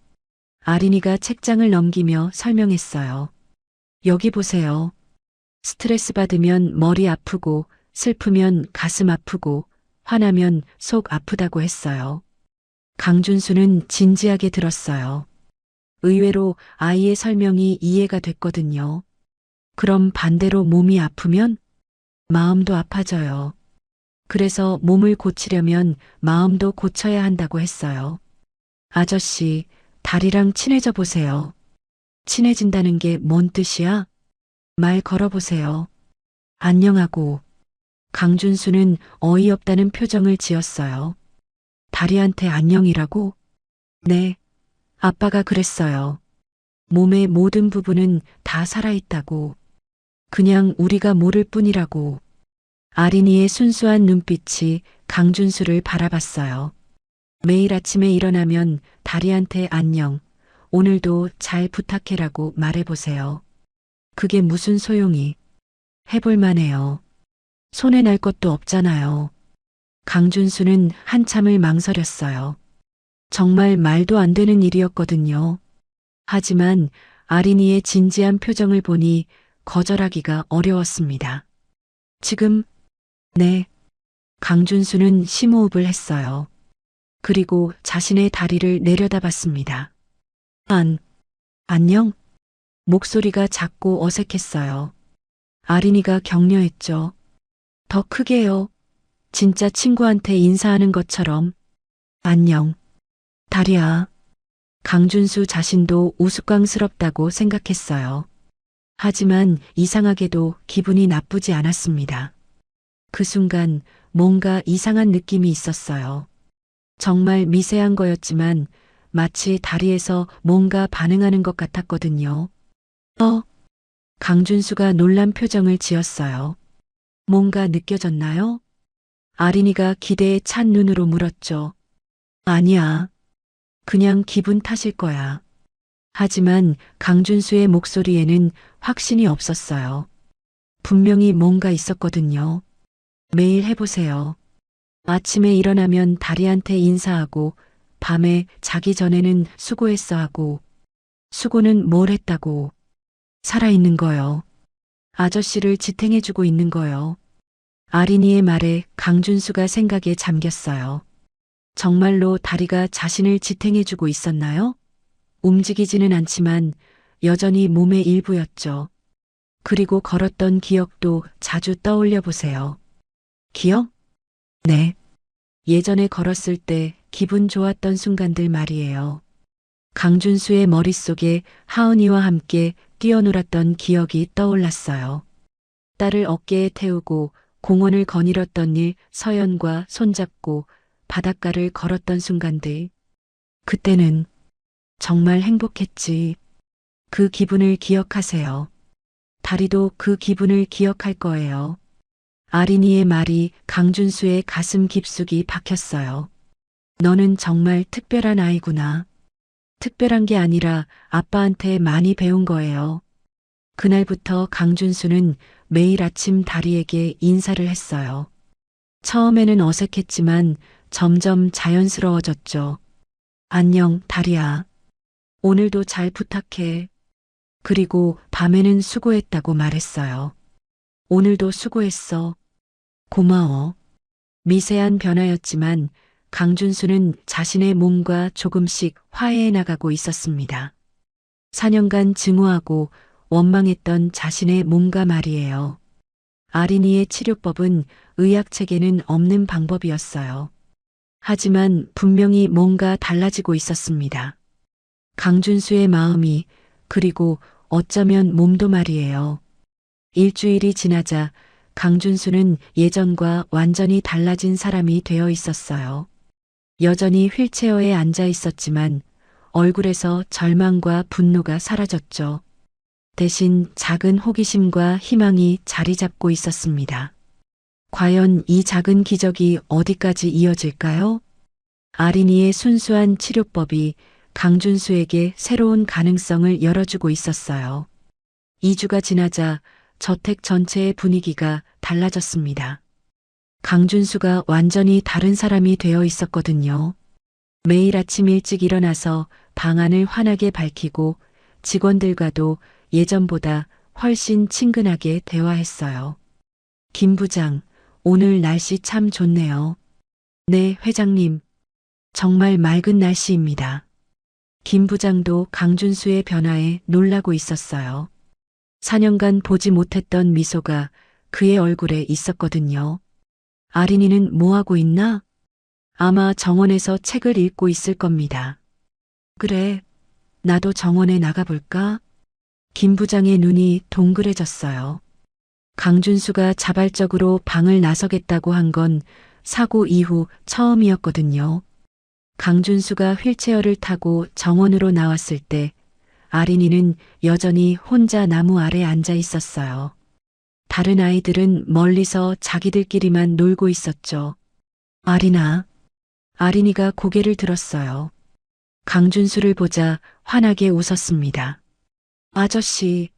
S2: 아린이가 책장을 넘기며 설명했어요. 여기 보세요. 스트레스 받으면 머리 아프고 슬프면 가슴 아프고 화나면 속 아프다고 했어요. 강준수는 진지하게 들었어요. 의외로 아이의 설명이 이해가 됐거든요. 그럼 반대로 몸이 아프면 마음도 아파져요. 그래서 몸을 고치려면 마음도 고쳐야 한다고 했어요. 아저씨, 다리랑 친해져 보세요. 친해진다는 게 뭔 뜻이야? 말 걸어보세요. 안녕하고. 강준수는 어이없다는 표정을 지었어요. 다리한테 안녕이라고? 네. 아빠가 그랬어요. 몸의 모든 부분은 다 살아있다고. 그냥 우리가 모를 뿐이라고. 아린이의 순수한 눈빛이 강준수를 바라봤어요. 매일 아침에 일어나면 다리한테 안녕, 오늘도 잘 부탁해라고 말해보세요. 그게 무슨 소용이? 해볼만해요. 손해 날 것도 없잖아요. 강준수는 한참을 망설였어요. 정말 말도 안 되는 일이었거든요. 하지만 아린이의 진지한 표정을 보니 거절하기가 어려웠습니다. 지금, 네. 강준수는 심호흡을 했어요. 그리고 자신의 다리를 내려다봤습니다. 안녕? 목소리가 작고 어색했어요. 아린이가 격려했죠. 더 크게요. 진짜 친구한테 인사하는 것처럼. 안녕. 다리야. 강준수 자신도 우스꽝스럽다고 생각했어요. 하지만 이상하게도 기분이 나쁘지 않았습니다. 그 순간 뭔가 이상한 느낌이 있었어요. 정말 미세한 거였지만 마치 다리에서 뭔가 반응하는 것 같았거든요. 강준수가 놀란 표정을 지었어요. 뭔가 느껴졌나요? 아린이가 기대에 찬 눈으로 물었죠. 아니야. 그냥 기분 탓일 거야. 하지만 강준수의 목소리에는 확신이 없었어요. 분명히 뭔가 있었거든요. 매일 해보세요. 아침에 일어나면 다리한테 인사하고 밤에 자기 전에는 수고했어 하고 수고는 뭘 했다고 살아있는 거요. 아저씨를 지탱해주고 있는 거요. 아린이의 말에 강준수가 생각에 잠겼어요. 정말로 다리가 자신을 지탱해주고 있었나요? 움직이지는 않지만 여전히 몸의 일부였죠. 그리고 걸었던 기억도 자주 떠올려 보세요. 기억? 네. 예전에 걸었을 때 기분 좋았던 순간들 말이에요. 강준수의 머릿속에 하은이와 함께 뛰어놀았던 기억이 떠올랐어요. 딸을 어깨에 태우고 공원을 거닐었던 일, 서연과 손잡고 바닷가를 걸었던 순간들. 그때는 정말 행복했지. 그 기분을 기억하세요. 다리도 그 기분을 기억할 거예요. 아린이의 말이 강준수의 가슴 깊숙이 박혔어요. 너는 정말 특별한 아이구나. 특별한 게 아니라 아빠한테 많이 배운 거예요. 그날부터 강준수는 매일 아침 다리에게 인사를 했어요. 처음에는 어색했지만 점점 자연스러워졌죠. 안녕, 다리야. 오늘도 잘 부탁해. 그리고 밤에는 수고했다고 말했어요. 오늘도 수고했어. 고마워. 미세한 변화였지만 강준수는 자신의 몸과 조금씩 화해해 나가고 있었습니다. 4년간 증오하고 원망했던 자신의 몸과 말이에요. 아린이의 치료법은 의학책에는 없는 방법이었어요. 하지만 분명히 뭔가 달라지고 있었습니다. 강준수의 마음이, 그리고 어쩌면 몸도 말이에요. 일주일이 지나자 강준수는 예전과 완전히 달라진 사람이 되어 있었어요. 여전히 휠체어에 앉아 있었지만 얼굴에서 절망과 분노가 사라졌죠. 대신 작은 호기심과 희망이 자리 잡고 있었습니다. 과연 이 작은 기적이 어디까지 이어질까요? 아린이의 순수한 치료법이 강준수에게 새로운 가능성을 열어주고 있었어요. 2주가 지나자 저택 전체의 분위기가 달라졌습니다. 강준수가 완전히 다른 사람이 되어 있었거든요. 매일 아침 일찍 일어나서 방안을 환하게 밝히고 직원들과도 예전보다 훨씬 친근하게 대화했어요. 김 부장, 오늘 날씨 참 좋네요. 네, 회장님. 정말 맑은 날씨입니다. 김 부장도 강준수의 변화에 놀라고 있었어요. 4년간 보지 못했던 미소가 그의 얼굴에 있었거든요. 아린이는 뭐 하고 있나? 아마 정원에서 책을 읽고 있을 겁니다. 그래, 나도 정원에 나가볼까? 김 부장의 눈이 동그래졌어요. 강준수가 자발적으로 방을 나서겠다고 한 건 사고 이후 처음이었거든요. 강준수가 휠체어를 타고 정원으로 나왔을 때 아린이는 여전히 혼자 나무 아래 앉아 있었어요. 다른 아이들은 멀리서 자기들끼리만 놀고 있었죠. 아린아. 아린이가 고개를 들었어요. 강준수를 보자 환하게 웃었습니다. 아저씨,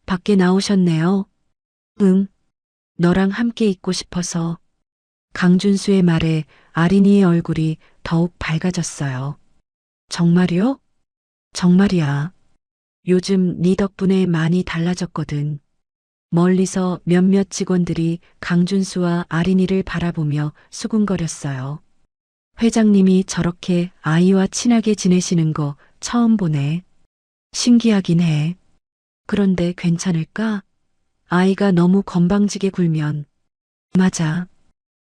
S2: 밖에 나오셨네요. 응, 너랑 함께 있고 싶어서. 강준수의 말에 아린이의 얼굴이 더욱 밝아졌어요. 정말이요? 정말이야. 요즘 네 덕분에 많이 달라졌거든. 멀리서 몇몇 직원들이 강준수와 아린이를 바라보며 수군거렸어요. 회장님이 저렇게 아이와 친하게 지내시는 거 처음 보네. 신기하긴 해. 그런데 괜찮을까? 아이가 너무 건방지게 굴면. 맞아.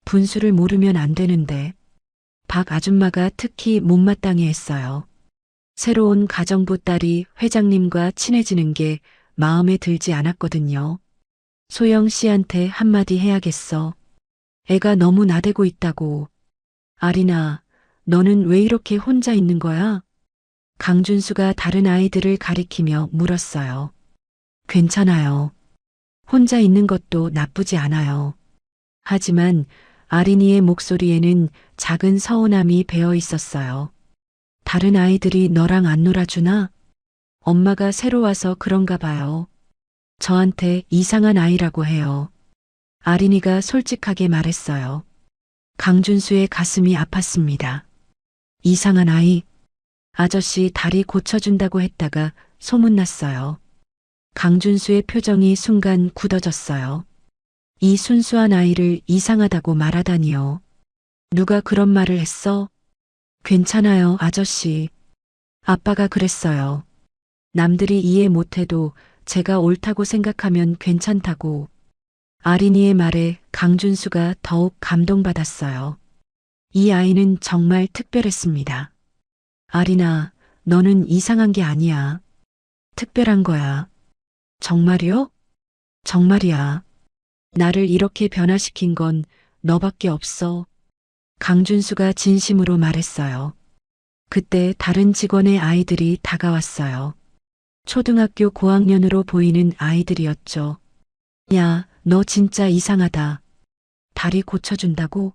S2: 분수를 모르면 안 되는데. 박 아줌마가 특히 못마땅해 했어요. 새로운 가정부 딸이 회장님과 친해지는 게 마음에 들지 않았거든요. 소영 씨한테 한마디 해야겠어. 애가 너무 나대고 있다고. 아린아, 너는 왜 이렇게 혼자 있는 거야? 강준수가 다른 아이들을 가리키며 물었어요. 괜찮아요. 혼자 있는 것도 나쁘지 않아요. 하지만 아린이의 목소리에는 작은 서운함이 배어 있었어요. 다른 아이들이 너랑 안 놀아주나? 엄마가 새로 와서 그런가 봐요. 저한테 이상한 아이라고 해요. 아린이가 솔직하게 말했어요. 강준수의 가슴이 아팠습니다. 이상한 아이. 아저씨 다리 고쳐준다고 했다가 소문났어요. 강준수의 표정이 순간 굳어졌어요. 이 순수한 아이를 이상하다고 말하다니요. 누가 그런 말을 했어? 괜찮아요, 아저씨. 아빠가 그랬어요. 남들이 이해 못해도 제가 옳다고 생각하면 괜찮다고. 아린이의 말에 강준수가 더욱 감동받았어요. 이 아이는 정말 특별했습니다. 아린아, 너는 이상한 게 아니야. 특별한 거야. 정말이요? 정말이야. 나를 이렇게 변화시킨 건 너밖에 없어. 강준수가 진심으로 말했어요. 그때 다른 직원의 아이들이 다가왔어요. 초등학교 고학년으로 보이는 아이들이었죠. 야, 너 진짜 이상하다. 다리 고쳐준다고?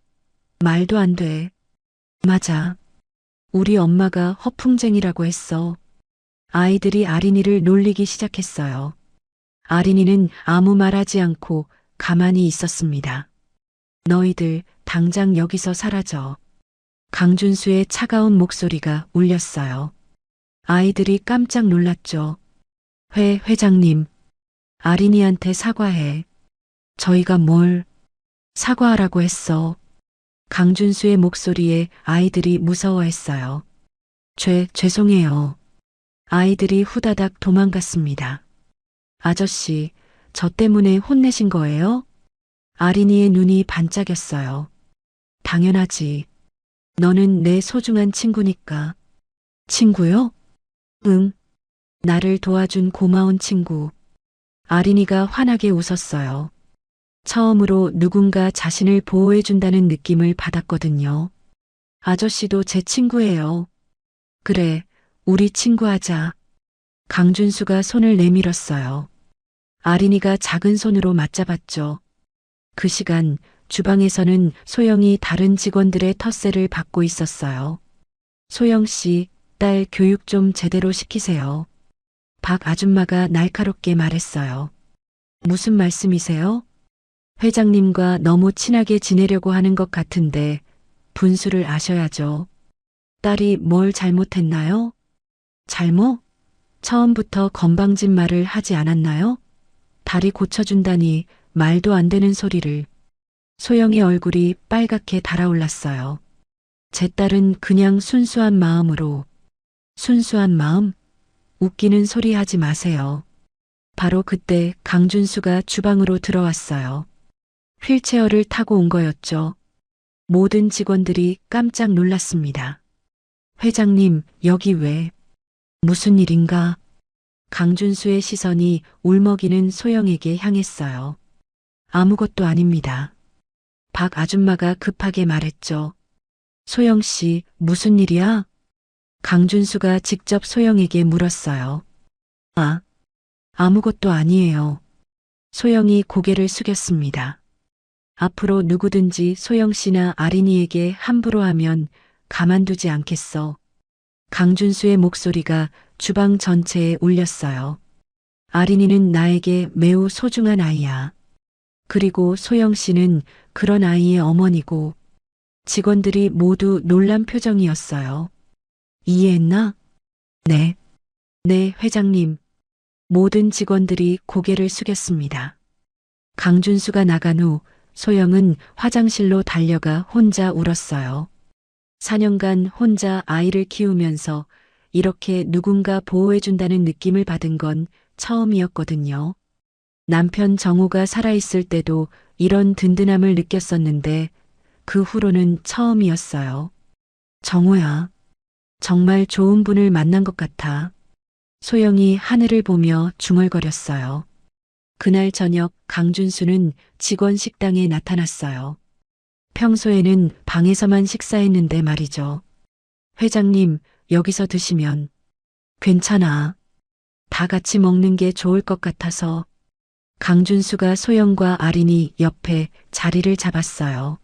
S2: 말도 안 돼. 맞아. 우리 엄마가 허풍쟁이라고 했어. 아이들이 아린이를 놀리기 시작했어요. 아린이는 아무 말하지 않고 가만히 있었습니다. 너희들 당장 여기서 사라져. 강준수의 차가운 목소리가 울렸어요. 아이들이 깜짝 놀랐죠. 회장님, 아린이한테 사과해. 저희가 뭘 사과하라고 했어. 강준수의 목소리에 아이들이 무서워했어요. 죄송해요. 아이들이 후다닥 도망갔습니다. 아저씨, 저 때문에 혼내신 거예요? 아린이의 눈이 반짝였어요. 당연하지. 너는 내 소중한 친구니까. 친구요? 응. 나를 도와준 고마운 친구. 아린이가 환하게 웃었어요. 처음으로 누군가 자신을 보호해준다는 느낌을 받았거든요. 아저씨도 제 친구예요. 그래, 우리 친구하자. 강준수가 손을 내밀었어요. 아린이가 작은 손으로 맞잡았죠. 그 시간 주방에서는 소영이 다른 직원들의 텃세를 받고 있었어요. 소영 씨, 딸 교육 좀 제대로 시키세요. 박 아줌마가 날카롭게 말했어요. 무슨 말씀이세요? 회장님과 너무 친하게 지내려고 하는 것 같은데 분수를 아셔야죠. 딸이 뭘 잘못했나요? 잘못? 처음부터 건방진 말을 하지 않았나요? 다리 고쳐준다니 말도 안 되는 소리를. 소영의 얼굴이 빨갛게 달아올랐어요. 제 딸은 그냥 순수한 마음으로. 순수한 마음? 웃기는 소리 하지 마세요. 바로 그때 강준수가 주방으로 들어왔어요. 휠체어를 타고 온 거였죠. 모든 직원들이 깜짝 놀랐습니다. 회장님, 여기 왜? 무슨 일인가? 강준수의 시선이 울먹이는 소영에게 향했어요. 아무것도 아닙니다. 박 아줌마가 급하게 말했죠. 소영 씨, 무슨 일이야? 강준수가 직접 소영에게 물었어요. 아무것도 아니에요. 소영이 고개를 숙였습니다. 앞으로 누구든지 소영 씨나 아린이에게 함부로 하면 가만두지 않겠어. 강준수의 목소리가 주방 전체에 울렸어요. 아린이는 나에게 매우 소중한 아이야. 그리고 소영 씨는 그런 아이의 어머니고. 직원들이 모두 놀란 표정이었어요. 이해했나? 네. 네, 회장님. 모든 직원들이 고개를 숙였습니다. 강준수가 나간 후 소영은 화장실로 달려가 혼자 울었어요. 4년간 혼자 아이를 키우면서 이렇게 누군가 보호해준다는 느낌을 받은 건 처음이었거든요. 남편 정우가 살아있을 때도 이런 든든함을 느꼈었는데 그 후로는 처음이었어요. 정우야, 정말 좋은 분을 만난 것 같아. 소영이 하늘을 보며 중얼거렸어요. 그날 저녁 강준수는 직원 식당에 나타났어요. 평소에는 방에서만 식사했는데 말이죠. 회장님, 여기서 드시면. 괜찮아. 다 같이 먹는 게 좋을 것 같아서. 강준수가 소영과 아린이 옆에 자리를 잡았어요.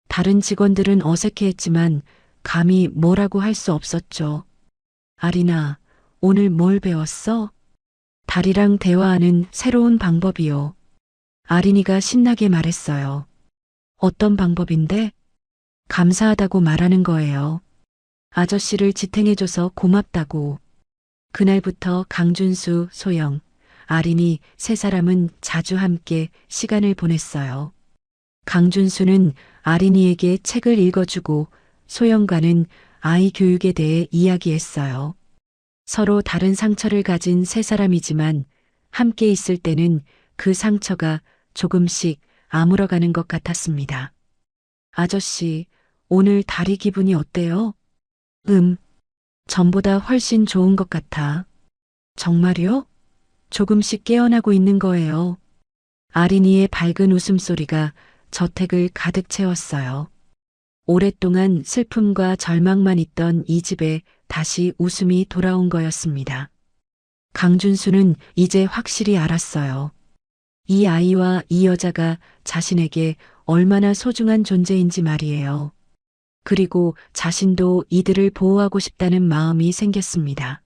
S2: 다른 직원들은 어색해했지만 감히 뭐라고 할 수 없었죠. 아린아, 오늘 뭘 배웠어? 달이랑 대화하는 새로운 방법이요. 아린이가 신나게 말했어요. 어떤 방법인데? 감사하다고 말하는 거예요. 아저씨를 지탱해줘서 고맙다고. 그날부터 강준수, 소영, 아린이 세 사람은 자주 함께 시간을 보냈어요. 강준수는 아린이에게 책을 읽어주고 소영과는 아이 교육에 대해 이야기했어요. 서로 다른 상처를 가진 세 사람이지만 함께 있을 때는 그 상처가 조금씩 아물어가는 것 같았습니다. 아저씨, 오늘 다리 기분이 어때요? 전보다 훨씬 좋은 것 같아. 정말요? 조금씩 깨어나고 있는 거예요. 아린이의 밝은 웃음소리가 저택을 가득 채웠어요. 오랫동안 슬픔과 절망만 있던 이 집에 다시 웃음이 돌아온 거였습니다. 강준수는 이제 확실히 알았어요. 이 아이와 이 여자가 자신에게 얼마나 소중한 존재인지 말이에요. 그리고 자신도 이들을 보호하고 싶다는 마음이 생겼습니다.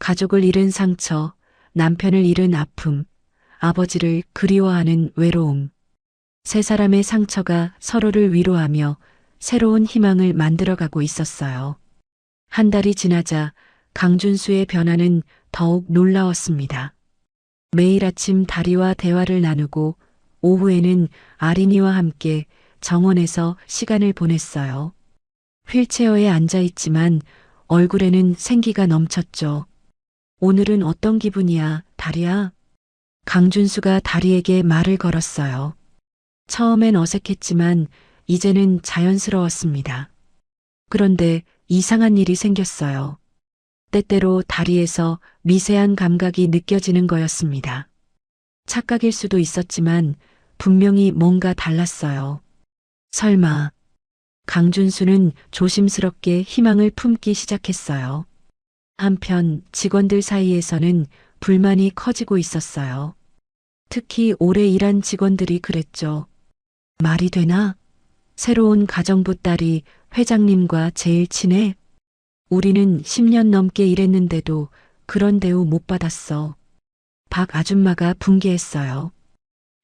S2: 가족을 잃은 상처, 남편을 잃은 아픔, 아버지를 그리워하는 외로움. 세 사람의 상처가 서로를 위로하며 새로운 희망을 만들어가고 있었어요. 한 달이 지나자 강준수의 변화는 더욱 놀라웠습니다. 매일 아침 다리와 대화를 나누고 오후에는 아린이와 함께 정원에서 시간을 보냈어요. 휠체어에 앉아 있지만 얼굴에는 생기가 넘쳤죠. 오늘은 어떤 기분이야, 다리야? 강준수가 다리에게 말을 걸었어요. 처음엔 어색했지만 이제는 자연스러웠습니다. 그런데 이상한 일이 생겼어요. 때때로 다리에서 미세한 감각이 느껴지는 거였습니다. 착각일 수도 있었지만 분명히 뭔가 달랐어요. 설마. 강준수는 조심스럽게 희망을 품기 시작했어요. 한편 직원들 사이에서는 불만이 커지고 있었어요. 특히 오래 일한 직원들이 그랬죠. 말이 되나? 새로운 가정부 딸이 회장님과 제일 친해? 우리는 10년 넘게 일했는데도 그런 대우 못 받았어. 박 아줌마가 분개했어요.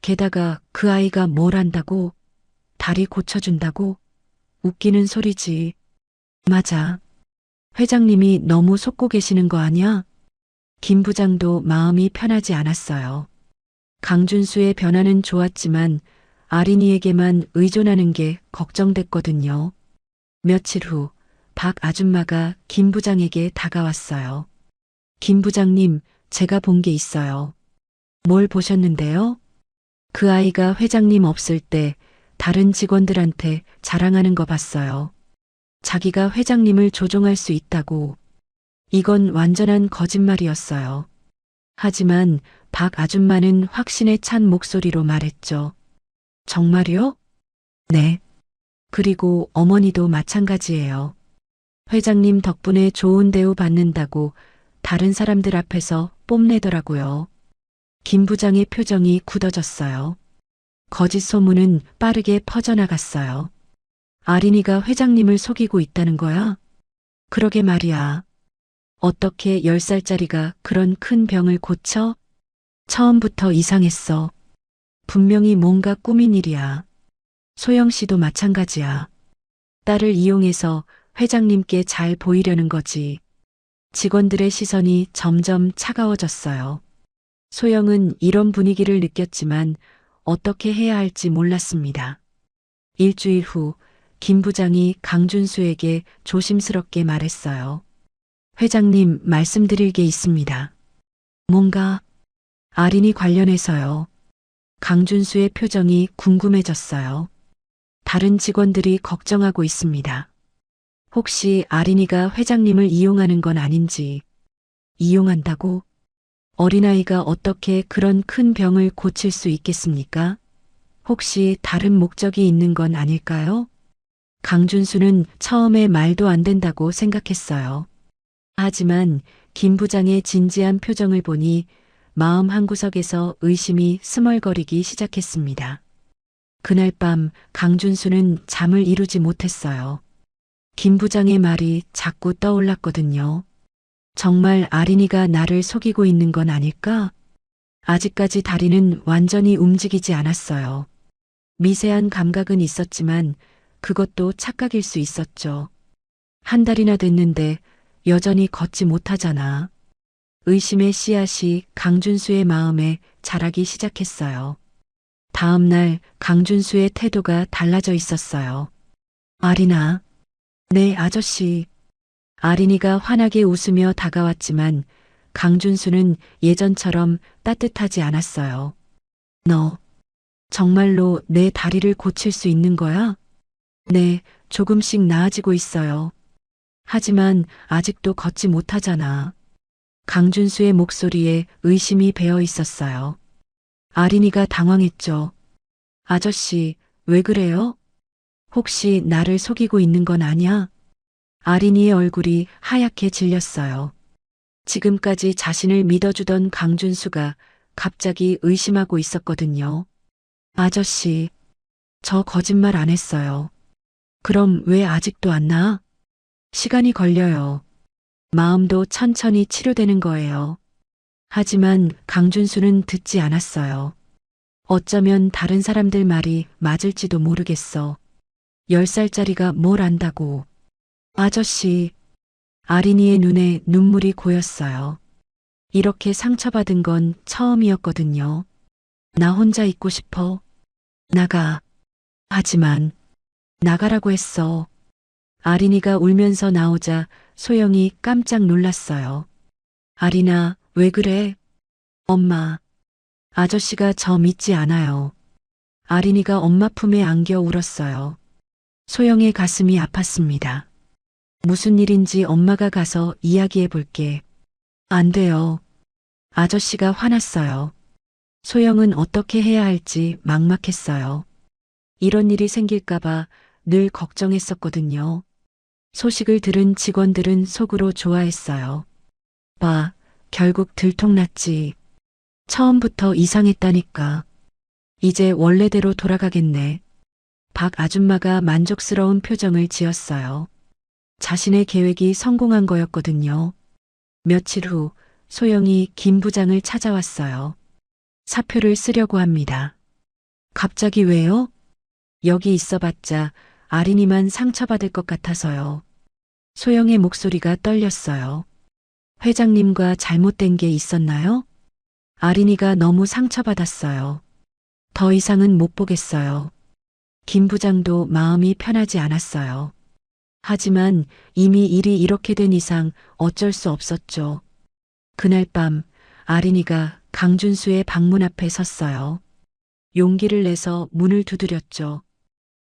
S2: 게다가 그 아이가 뭘 안다고? 다리 고쳐준다고? 웃기는 소리지. 맞아. 회장님이 너무 속고 계시는 거 아니야? 김 부장도 마음이 편하지 않았어요. 강준수의 변화는 좋았지만 아린이에게만 의존하는 게 걱정됐거든요. 며칠 후 박 아줌마가 김 부장에게 다가왔어요. 김 부장님, 제가 본 게 있어요. 뭘 보셨는데요? 그 아이가 회장님 없을 때 다른 직원들한테 자랑하는 거 봤어요. 자기가 회장님을 조종할 수 있다고. 이건 완전한 거짓말이었어요. 하지만 박 아줌마는 확신에 찬 목소리로 말했죠. 정말요? 네. 그리고 어머니도 마찬가지예요. 회장님 덕분에 좋은 대우 받는다고 다른 사람들 앞에서 뽐내더라고요. 김 부장의 표정이 굳어졌어요. 거짓 소문은 빠르게 퍼져나갔어요. 아린이가 회장님을 속이고 있다는 거야? 그러게 말이야. 어떻게 10살짜리가 그런 큰 병을 고쳐? 처음부터 이상했어. 분명히 뭔가 꾸민 일이야. 소영 씨도 마찬가지야. 딸을 이용해서 회장님께 잘 보이려는 거지. 직원들의 시선이 점점 차가워졌어요. 소영은 이런 분위기를 느꼈지만 어떻게 해야 할지 몰랐습니다. 일주일 후 김 부장이 강준수에게 조심스럽게 말했어요. 회장님, 말씀드릴 게 있습니다. 뭔가? 아린이 관련해서요. 강준수의 표정이 궁금해졌어요. 다른 직원들이 걱정하고 있습니다. 혹시 아린이가 회장님을 이용하는 건 아닌지. 이용한다고? 어린아이가 어떻게 그런 큰 병을 고칠 수 있겠습니까? 혹시 다른 목적이 있는 건 아닐까요? 강준수는 처음에 말도 안 된다고 생각했어요. 하지만 김 부장의 진지한 표정을 보니 마음 한구석에서 의심이 스멀거리기 시작했습니다. 그날 밤 강준수는 잠을 이루지 못했어요. 김 부장의 말이 자꾸 떠올랐거든요. 정말 아린이가 나를 속이고 있는 건 아닐까? 아직까지 다리는 완전히 움직이지 않았어요. 미세한 감각은 있었지만 그것도 착각일 수 있었죠. 한 달이나 됐는데 여전히 걷지 못하잖아. 의심의 씨앗이 강준수의 마음에 자라기 시작했어요. 다음 날 강준수의 태도가 달라져 있었어요. 아린아. 네, 아저씨. 아린이가 환하게 웃으며 다가왔지만 강준수는 예전처럼 따뜻하지 않았어요. 너 정말로 내 다리를 고칠 수 있는 거야? 네, 조금씩 나아지고 있어요. 하지만 아직도 걷지 못하잖아. 강준수의 목소리에 의심이 배어 있었어요. 아린이가 당황했죠. 아저씨, 왜 그래요? 혹시 나를 속이고 있는 건 아니야? 아린이의 얼굴이 하얗게 질렸어요. 지금까지 자신을 믿어주던 강준수가 갑자기 의심하고 있었거든요. 아저씨, 저 거짓말 안 했어요. 그럼 왜 아직도 안 나아? 시간이 걸려요. 마음도 천천히 치료되는 거예요. 하지만 강준수는 듣지 않았어요. 어쩌면 다른 사람들 말이 맞을지도 모르겠어. 10살짜리가 뭘 안다고. 아저씨, 아린이의 눈에 눈물이 고였어요. 이렇게 상처받은 건 처음이었거든요. 나 혼자 있고 싶어. 나가. 하지만 나가라고 했어. 아린이가 울면서 나오자 소영이 깜짝 놀랐어요. 아린아, 왜 그래? 엄마, 아저씨가 저 믿지 않아요. 아린이가 엄마 품에 안겨 울었어요. 소영의 가슴이 아팠습니다. 무슨 일인지 엄마가 가서 이야기해 볼게. 안 돼요. 아저씨가 화났어요. 소영은 어떻게 해야 할지 막막했어요. 이런 일이 생길까봐 늘 걱정했었거든요. 소식을 들은 직원들은 속으로 좋아했어요. 봐, 결국 들통났지. 처음부터 이상했다니까. 이제 원래대로 돌아가겠네. 박 아줌마가 만족스러운 표정을 지었어요. 자신의 계획이 성공한 거였거든요. 며칠 후 소영이 김 부장을 찾아왔어요. 사표를 쓰려고 합니다. 갑자기 왜요? 여기 있어봤자 아린이만 상처받을 것 같아서요. 소영의 목소리가 떨렸어요. 회장님과 잘못된 게 있었나요? 아린이가 너무 상처받았어요. 더 이상은 못 보겠어요. 김 부장도 마음이 편하지 않았어요. 하지만 이미 일이 이렇게 된 이상 어쩔 수 없었죠. 그날 밤 아린이가 강준수의 방문 앞에 섰어요. 용기를 내서 문을 두드렸죠.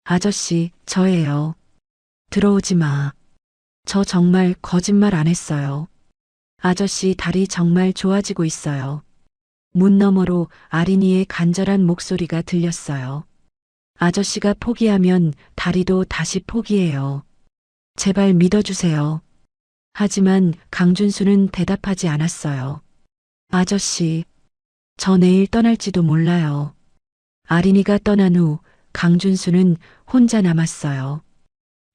S2: 아저씨, 저예요. 들어오지 마. 저 정말 거짓말 안 했어요. 아저씨 다리 정말 좋아지고 있어요. 문 너머로 아린이의 간절한 목소리가 들렸어요. 아저씨가 포기하면 다리도 다시 포기해요. 제발 믿어주세요. 하지만 강준수는 대답하지 않았어요. 아저씨, 저 내일 떠날지도 몰라요. 아린이가 떠난 후 강준수는 혼자 남았어요.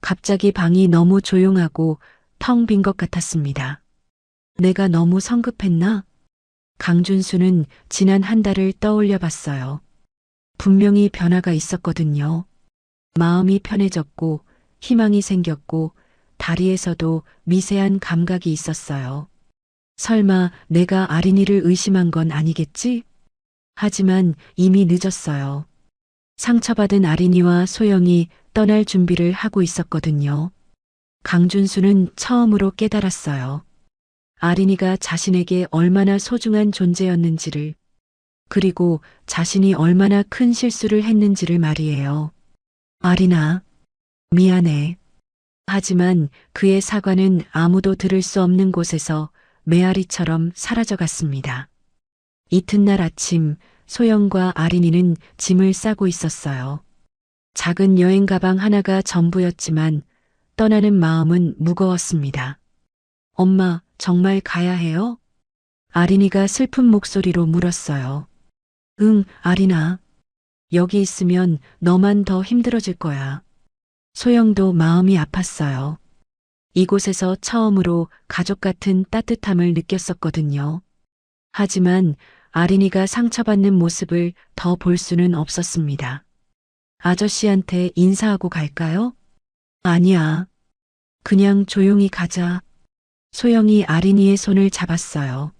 S2: 갑자기 방이 너무 조용하고 텅 빈 것 같았습니다. 내가 너무 성급했나? 강준수는 지난 한 달을 떠올려 봤어요. 분명히 변화가 있었거든요. 마음이 편해졌고 희망이 생겼고 다리에서도 미세한 감각이 있었어요. 설마 내가 아린이를 의심한 건 아니겠지? 하지만 이미 늦었어요. 상처받은 아린이와 소영이 떠날 준비를 하고 있었거든요. 강준수는 처음으로 깨달았어요. 아린이가 자신에게 얼마나 소중한 존재였는지를, 그리고 자신이 얼마나 큰 실수를 했는지를 말이에요. 아린아, 미안해. 하지만 그의 사과는 아무도 들을 수 없는 곳에서 메아리처럼 사라져갔습니다. 이튿날 아침 소영과 아린이는 짐을 싸고 있었어요. 작은 여행 가방 하나가 전부였지만 떠나는 마음은 무거웠습니다. 엄마, 정말 가야 해요? 아린이가 슬픈 목소리로 물었어요. 응, 아린아. 여기 있으면 너만 더 힘들어질 거야. 소영도 마음이 아팠어요. 이곳에서 처음으로 가족 같은 따뜻함을 느꼈었거든요. 하지만 아린이가 상처받는 모습을 더 볼 수는 없었습니다. 아저씨한테 인사하고 갈까요? 아니야. 그냥 조용히 가자. 소영이 아린이의 손을 잡았어요.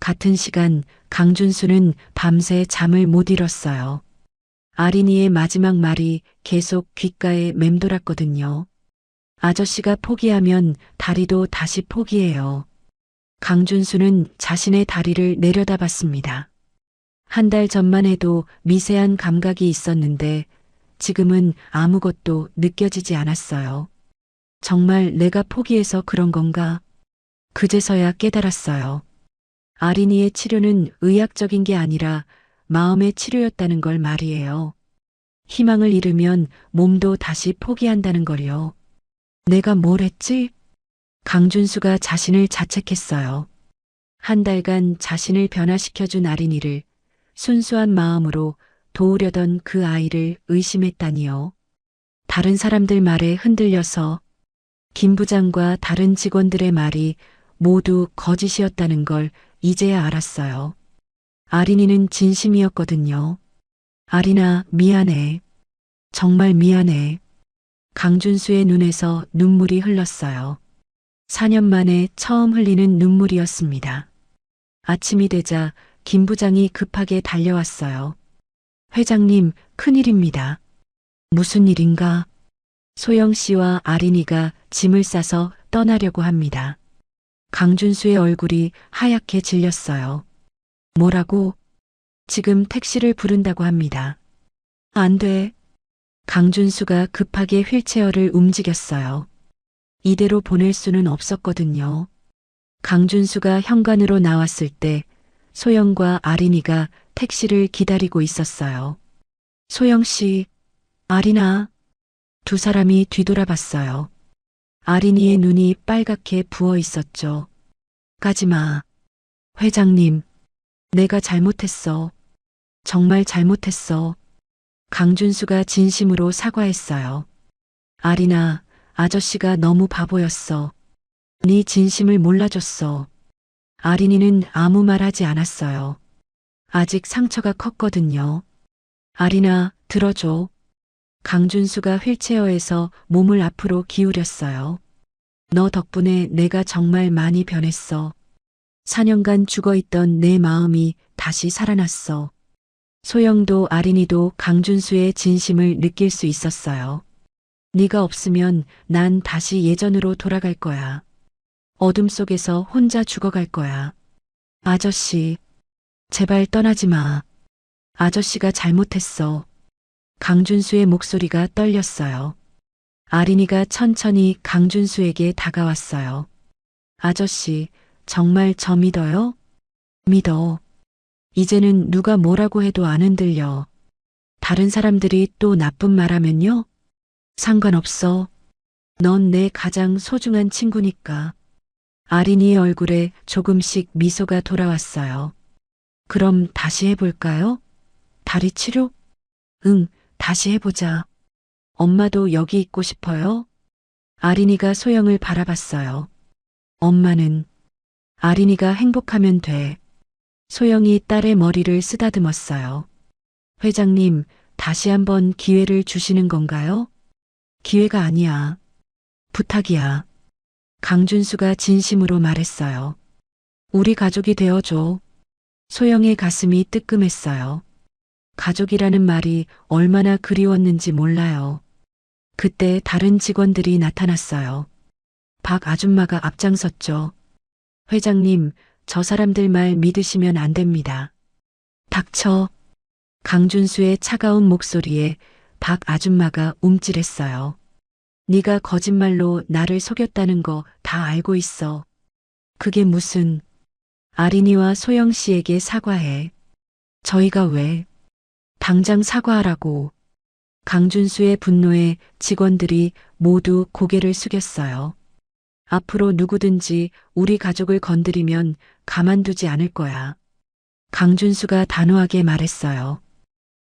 S2: 같은 시간 강준수는 밤새 잠을 못 이뤘어요. 아린이의 마지막 말이 계속 귓가에 맴돌았거든요. 아저씨가 포기하면 다리도 다시 포기해요. 강준수는 자신의 다리를 내려다봤습니다. 한 달 전만 해도 미세한 감각이 있었는데 지금은 아무것도 느껴지지 않았어요. 정말 내가 포기해서 그런 건가? 그제서야 깨달았어요. 아린이의 치료는 의학적인 게 아니라 마음의 치료였다는 걸 말이에요. 희망을 잃으면 몸도 다시 포기한다는 걸요. 내가 뭘 했지? 강준수가 자신을 자책했어요. 한 달간 자신을 변화시켜준 아린이를 순수한 마음으로 도우려던 그 아이를 의심했다니요. 다른 사람들 말에 흔들려서 김 부장과 다른 직원들의 말이 모두 거짓이었다는 걸 이제야 알았어요. 아린이는 진심이었거든요. 아린아, 미안해. 정말 미안해. 강준수의 눈에서 눈물이 흘렀어요. 4년 만에 처음 흘리는 눈물이었습니다. 아침이 되자 김 부장이 급하게 달려왔어요. 회장님, 큰일입니다. 무슨 일인가? 소영 씨와 아린이가 짐을 싸서 떠나려고 합니다. 강준수의 얼굴이 하얗게 질렸어요. 뭐라고? 지금 택시를 부른다고 합니다. 안 돼. 강준수가 급하게 휠체어를 움직였어요. 이대로 보낼 수는 없었거든요. 강준수가 현관으로 나왔을 때 소영과 아린이가 택시를 기다리고 있었어요. 소영 씨, 아린아. 두 사람이 뒤돌아봤어요. 아린이의 눈이 빨갛게 부어 있었죠. 가지마. 회장님, 내가 잘못했어. 정말 잘못했어. 강준수가 진심으로 사과했어요. 아린아, 아저씨가 너무 바보였어. 네 진심을 몰라줬어. 아린이는 아무 말 하지 않았어요. 아직 상처가 컸거든요. 아린아, 들어줘. 강준수가 휠체어에서 몸을 앞으로 기울였어요. 너 덕분에 내가 정말 많이 변했어. 4년간 죽어있던 내 마음이 다시 살아났어. 소영도 아린이도 강준수의 진심을 느낄 수 있었어요. 네가 없으면 난 다시 예전으로 돌아갈 거야. 어둠 속에서 혼자 죽어갈 거야. 아저씨, 제발 떠나지 마. 아저씨가 잘못했어. 강준수의 목소리가 떨렸어요. 아린이가 천천히 강준수에게 다가왔어요. 아저씨, 정말 저 믿어요? 믿어. 이제는 누가 뭐라고 해도 안 흔들려. 다른 사람들이 또 나쁜 말하면요? 상관없어. 넌 내 가장 소중한 친구니까. 아린이의 얼굴에 조금씩 미소가 돌아왔어요. 그럼 다시 해볼까요? 다리 치료? 응, 다시 해보자. 엄마도 여기 있고 싶어요? 아린이가 소영을 바라봤어요. 엄마는 아린이가 행복하면 돼. 소영이 딸의 머리를 쓰다듬었어요. 회장님, 다시 한번 기회를 주시는 건가요? 기회가 아니야. 부탁이야. 강준수가 진심으로 말했어요. 우리 가족이 되어줘. 소영의 가슴이 뜨끔했어요. 가족이라는 말이 얼마나 그리웠는지 몰라요. 그때 다른 직원들이 나타났어요. 박 아줌마가 앞장섰죠. 회장님, 저 사람들 말 믿으시면 안 됩니다. 닥쳐. 강준수의 차가운 목소리에 박 아줌마가 움찔했어요. 네가 거짓말로 나를 속였다는 거 다 알고 있어. 그게 무슨... 아린이와 소영 씨에게 사과해. 저희가 왜? 당장 사과하라고. 강준수의 분노에 직원들이 모두 고개를 숙였어요. 앞으로 누구든지 우리 가족을 건드리면 가만두지 않을 거야. 강준수가 단호하게 말했어요.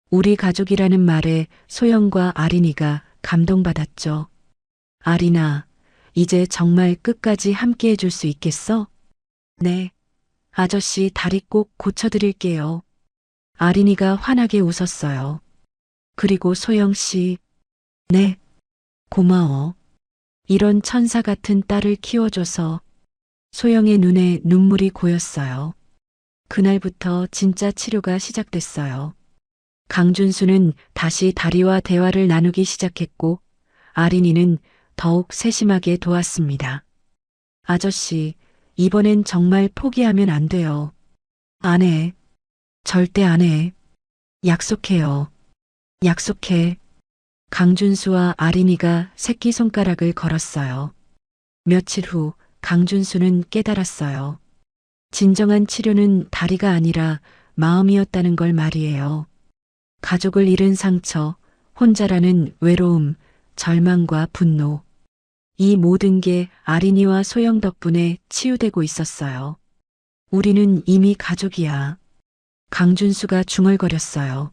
S2: 우리 가족이라는 말에 소영과 아린이가 감동받았죠. 아린아, 이제 정말 끝까지 함께 해줄 수 있겠어? 네. 아저씨 다리 꼭 고쳐드릴게요. 아린이가 환하게 웃었어요. 그리고 소영 씨. 네. 고마워. 이런 천사 같은 딸을 키워줘서. 소영의 눈에 눈물이 고였어요. 그날부터 진짜 치료가 시작됐어요. 강준수는 다시 다리와 대화를 나누기 시작했고 아린이는 더욱 세심하게 도왔습니다. 아저씨, 이번엔 정말 포기하면 안 돼요. 안 해. 절대 안 해. 약속해요. 약속해. 강준수와 아린이가 새끼손가락을 걸었어요. 며칠 후 강준수는 깨달았어요. 진정한 치료는 다리가 아니라 마음이었다는 걸 말이에요. 가족을 잃은 상처, 혼자라는 외로움, 절망과 분노. 이 모든 게 아린이와 소영 덕분에 치유되고 있었어요. 우리는 이미 가족이야. 강준수가 중얼거렸어요.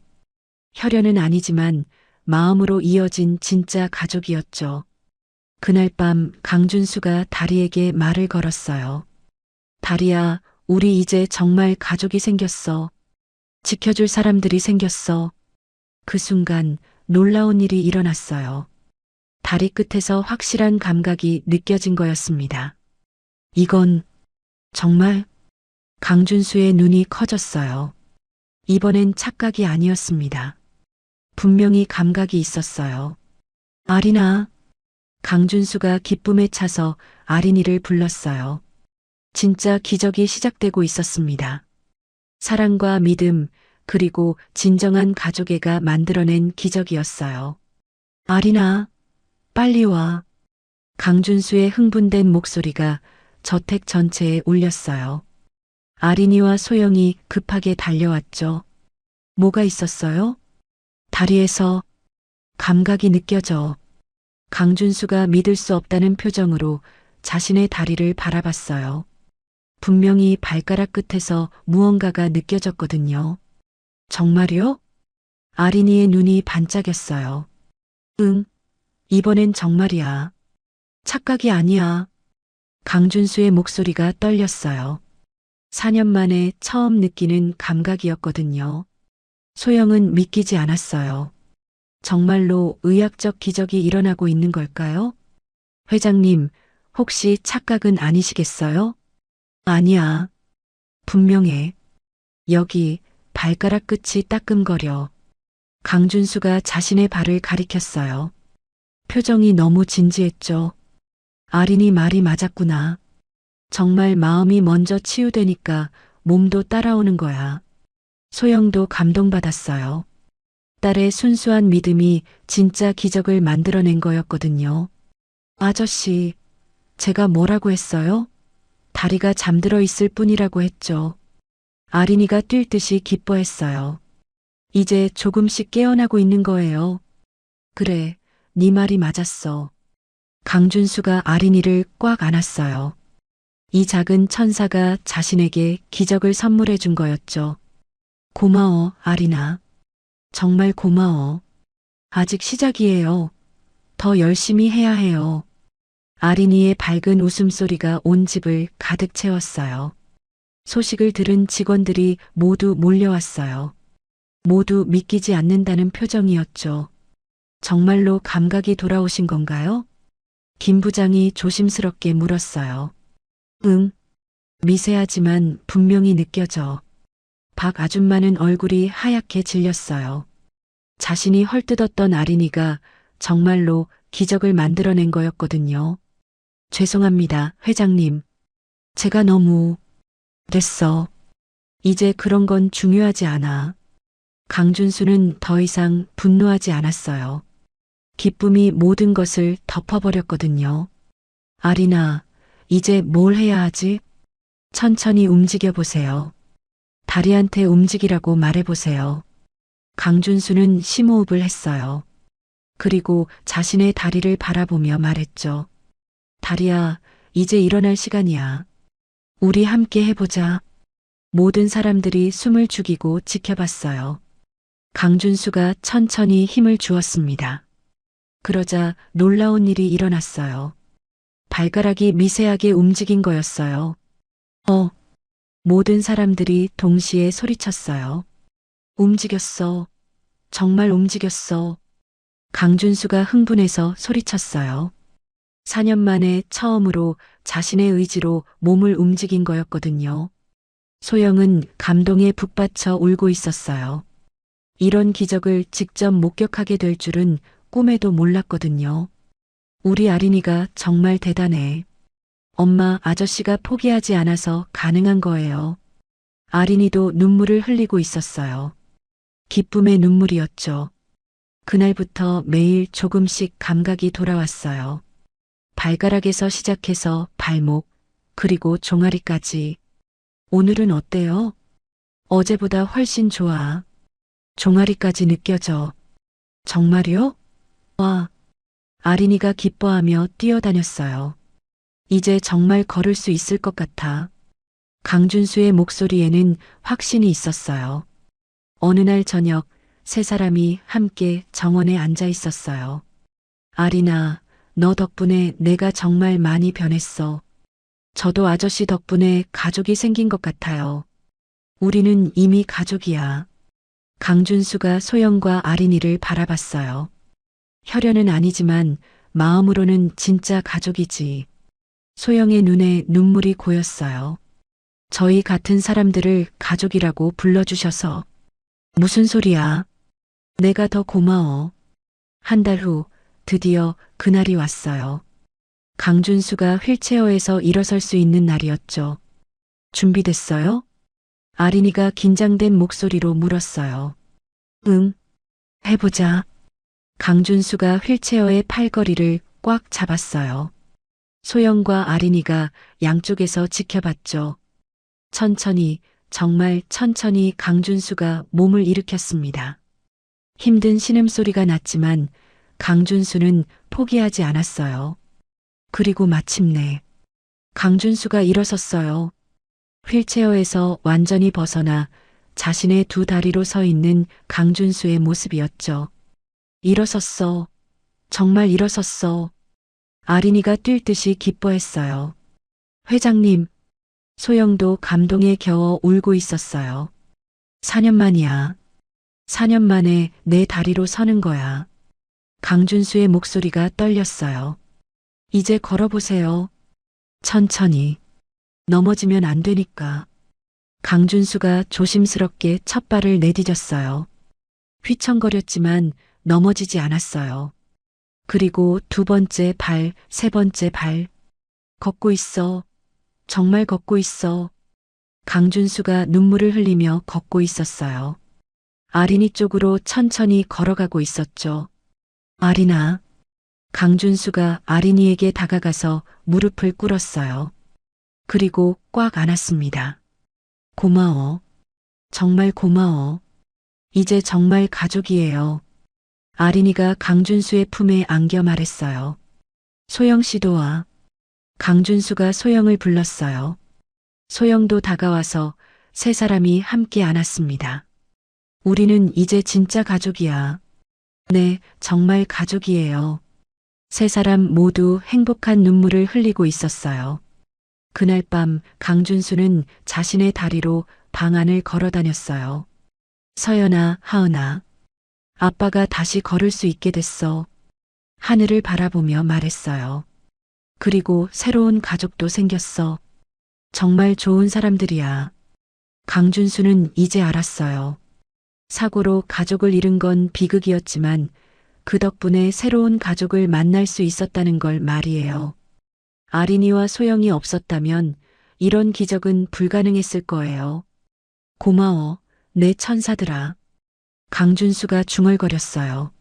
S2: 혈연은 아니지만 마음으로 이어진 진짜 가족이었죠. 그날 밤 강준수가 다리에게 말을 걸었어요. 다리야, 우리 이제 정말 가족이 생겼어. 지켜줄 사람들이 생겼어. 그 순간 놀라운 일이 일어났어요. 다리 끝에서 확실한 감각이 느껴진 거였습니다. 이건 정말 강준수의 눈이 커졌어요. 이번엔 착각이 아니었습니다. 분명히 감각이 있었어요. 아리나. 강준수가 기쁨에 차서 아린이를 불렀어요. 진짜 기적이 시작되고 있었습니다. 사랑과 믿음, 그리고 진정한 가족애가 만들어낸 기적이었어요. 아리나, 빨리 와. 강준수의 흥분된 목소리가 저택 전체에 울렸어요. 아린이와 소영이 급하게 달려왔죠. 뭐가 있었어요? 다리에서 감각이 느껴져. 강준수가 믿을 수 없다는 표정으로 자신의 다리를 바라봤어요. 분명히 발가락 끝에서 무언가가 느껴졌거든요. 정말요? 아린이의 눈이 반짝였어요. 응, 이번엔 정말이야. 착각이 아니야. 강준수의 목소리가 떨렸어요. 4년 만에 처음 느끼는 감각이었거든요. 소영은 믿기지 않았어요. 정말로 의학적 기적이 일어나고 있는 걸까요? 회장님, 혹시 착각은 아니시겠어요? 아니야. 분명해. 여기 발가락 끝이 따끔거려. 강준수가 자신의 발을 가리켰어요. 표정이 너무 진지했죠. 아린이 말이 맞았구나. 정말 마음이 먼저 치유되니까 몸도 따라오는 거야. 소영도 감동받았어요. 딸의 순수한 믿음이 진짜 기적을 만들어낸 거였거든요. 아저씨, 제가 뭐라고 했어요? 다리가 잠들어 있을 뿐이라고 했죠. 아린이가 뛸 듯이 기뻐했어요. 이제 조금씩 깨어나고 있는 거예요. 그래, 네 말이 맞았어. 강준수가 아린이를 꽉 안았어요. 이 작은 천사가 자신에게 기적을 선물해 준 거였죠. 고마워, 아린아. 정말 고마워. 아직 시작이에요. 더 열심히 해야 해요. 아린이의 밝은 웃음소리가 온 집을 가득 채웠어요. 소식을 들은 직원들이 모두 몰려왔어요. 모두 믿기지 않는다는 표정이었죠. 정말로 감각이 돌아오신 건가요? 김 부장이 조심스럽게 물었어요. 응. 미세하지만 분명히 느껴져. 박 아줌마는 얼굴이 하얗게 질렸어요. 자신이 헐뜯었던 아린이가 정말로 기적을 만들어낸 거였거든요. 죄송합니다, 회장님. 제가 너무 됐어. 이제 그런 건 중요하지 않아. 강준수는 더 이상 분노하지 않았어요. 기쁨이 모든 것을 덮어버렸거든요. 아리나, 이제 뭘 해야 하지? 천천히 움직여 보세요. 다리한테 움직이라고 말해보세요. 강준수는 심호흡을 했어요. 그리고 자신의 다리를 바라보며 말했죠. 다리야, 이제 일어날 시간이야. 우리 함께 해보자. 모든 사람들이 숨을 죽이고 지켜봤어요. 강준수가 천천히 힘을 주었습니다. 그러자 놀라운 일이 일어났어요. 발가락이 미세하게 움직인 거였어요. 모든 사람들이 동시에 소리쳤어요. 움직였어. 정말 움직였어. 강준수가 흥분해서 소리쳤어요. 4년 만에 처음으로 자신의 의지로 몸을 움직인 거였거든요. 소영은 감동에 북받쳐 울고 있었어요. 이런 기적을 직접 목격하게 될 줄은 꿈에도 몰랐거든요. 우리 아린이가 정말 대단해. 엄마, 아저씨가 포기하지 않아서 가능한 거예요. 아린이도 눈물을 흘리고 있었어요. 기쁨의 눈물이었죠. 그날부터 매일 조금씩 감각이 돌아왔어요. 발가락에서 시작해서 발목, 그리고 종아리까지. 오늘은 어때요? 어제보다 훨씬 좋아. 종아리까지 느껴져. 정말요? 와. 아린이가 기뻐하며 뛰어다녔어요. 이제 정말 걸을 수 있을 것 같아. 강준수의 목소리에는 확신이 있었어요. 어느 날 저녁 세 사람이 함께 정원에 앉아 있었어요. 아리나, 너 덕분에 내가 정말 많이 변했어. 저도 아저씨 덕분에 가족이 생긴 것 같아요. 우리는 이미 가족이야. 강준수가 소영과 아린이를 바라봤어요. 혈연은 아니지만 마음으로는 진짜 가족이지. 소영의 눈에 눈물이 고였어요. 저희 같은 사람들을 가족이라고 불러주셔서. 무슨 소리야? 내가 더 고마워. 한 달 후 드디어 그날이 왔어요. 강준수가 휠체어에서 일어설 수 있는 날이었죠. 준비됐어요? 아린이가 긴장된 목소리로 물었어요. 응, 해보자. 강준수가 휠체어의 팔걸이를 꽉 잡았어요. 소영과 아린이가 양쪽에서 지켜봤죠. 천천히, 정말 천천히 강준수가 몸을 일으켰습니다. 힘든 신음소리가 났지만 강준수는 포기하지 않았어요. 그리고 마침내 강준수가 일어섰어요. 휠체어에서 완전히 벗어나 자신의 두 다리로 서 있는 강준수의 모습이었죠. 일어섰어. 정말 일어섰어. 아린이가 뛸 듯이 기뻐했어요. 회장님, 소영도 감동에 겨워 울고 있었어요. 4년 만이야. 4년 만에 내 다리로 서는 거야. 강준수의 목소리가 떨렸어요. 이제 걸어보세요. 천천히. 넘어지면 안 되니까. 강준수가 조심스럽게 첫 발을 내디뎠어요. 휘청거렸지만 넘어지지 않았어요. 그리고 두 번째 발, 세 번째 발. 걷고 있어. 정말 걷고 있어. 강준수가 눈물을 흘리며 걷고 있었어요. 아린이 쪽으로 천천히 걸어가고 있었죠. 아린아. 강준수가 아린이에게 다가가서 무릎을 꿇었어요. 그리고 꽉 안았습니다. 고마워. 정말 고마워. 이제 정말 가족이에요. 아린이가 강준수의 품에 안겨 말했어요. 소영 씨도 와. 강준수가 소영을 불렀어요. 소영도 다가와서 세 사람이 함께 안았습니다. 우리는 이제 진짜 가족이야. 네, 정말 가족이에요. 세 사람 모두 행복한 눈물을 흘리고 있었어요. 그날 밤 강준수는 자신의 다리로 방 안을 걸어 다녔어요. 서연아, 하은아. 아빠가 다시 걸을 수 있게 됐어. 하늘을 바라보며 말했어요. 그리고 새로운 가족도 생겼어. 정말 좋은 사람들이야. 강준수는 이제 알았어요. 사고로 가족을 잃은 건 비극이었지만 그 덕분에 새로운 가족을 만날 수 있었다는 걸 말이에요. 아린이와 소영이 없었다면 이런 기적은 불가능했을 거예요. 고마워, 내 천사들아. 강준수가 중얼거렸어요.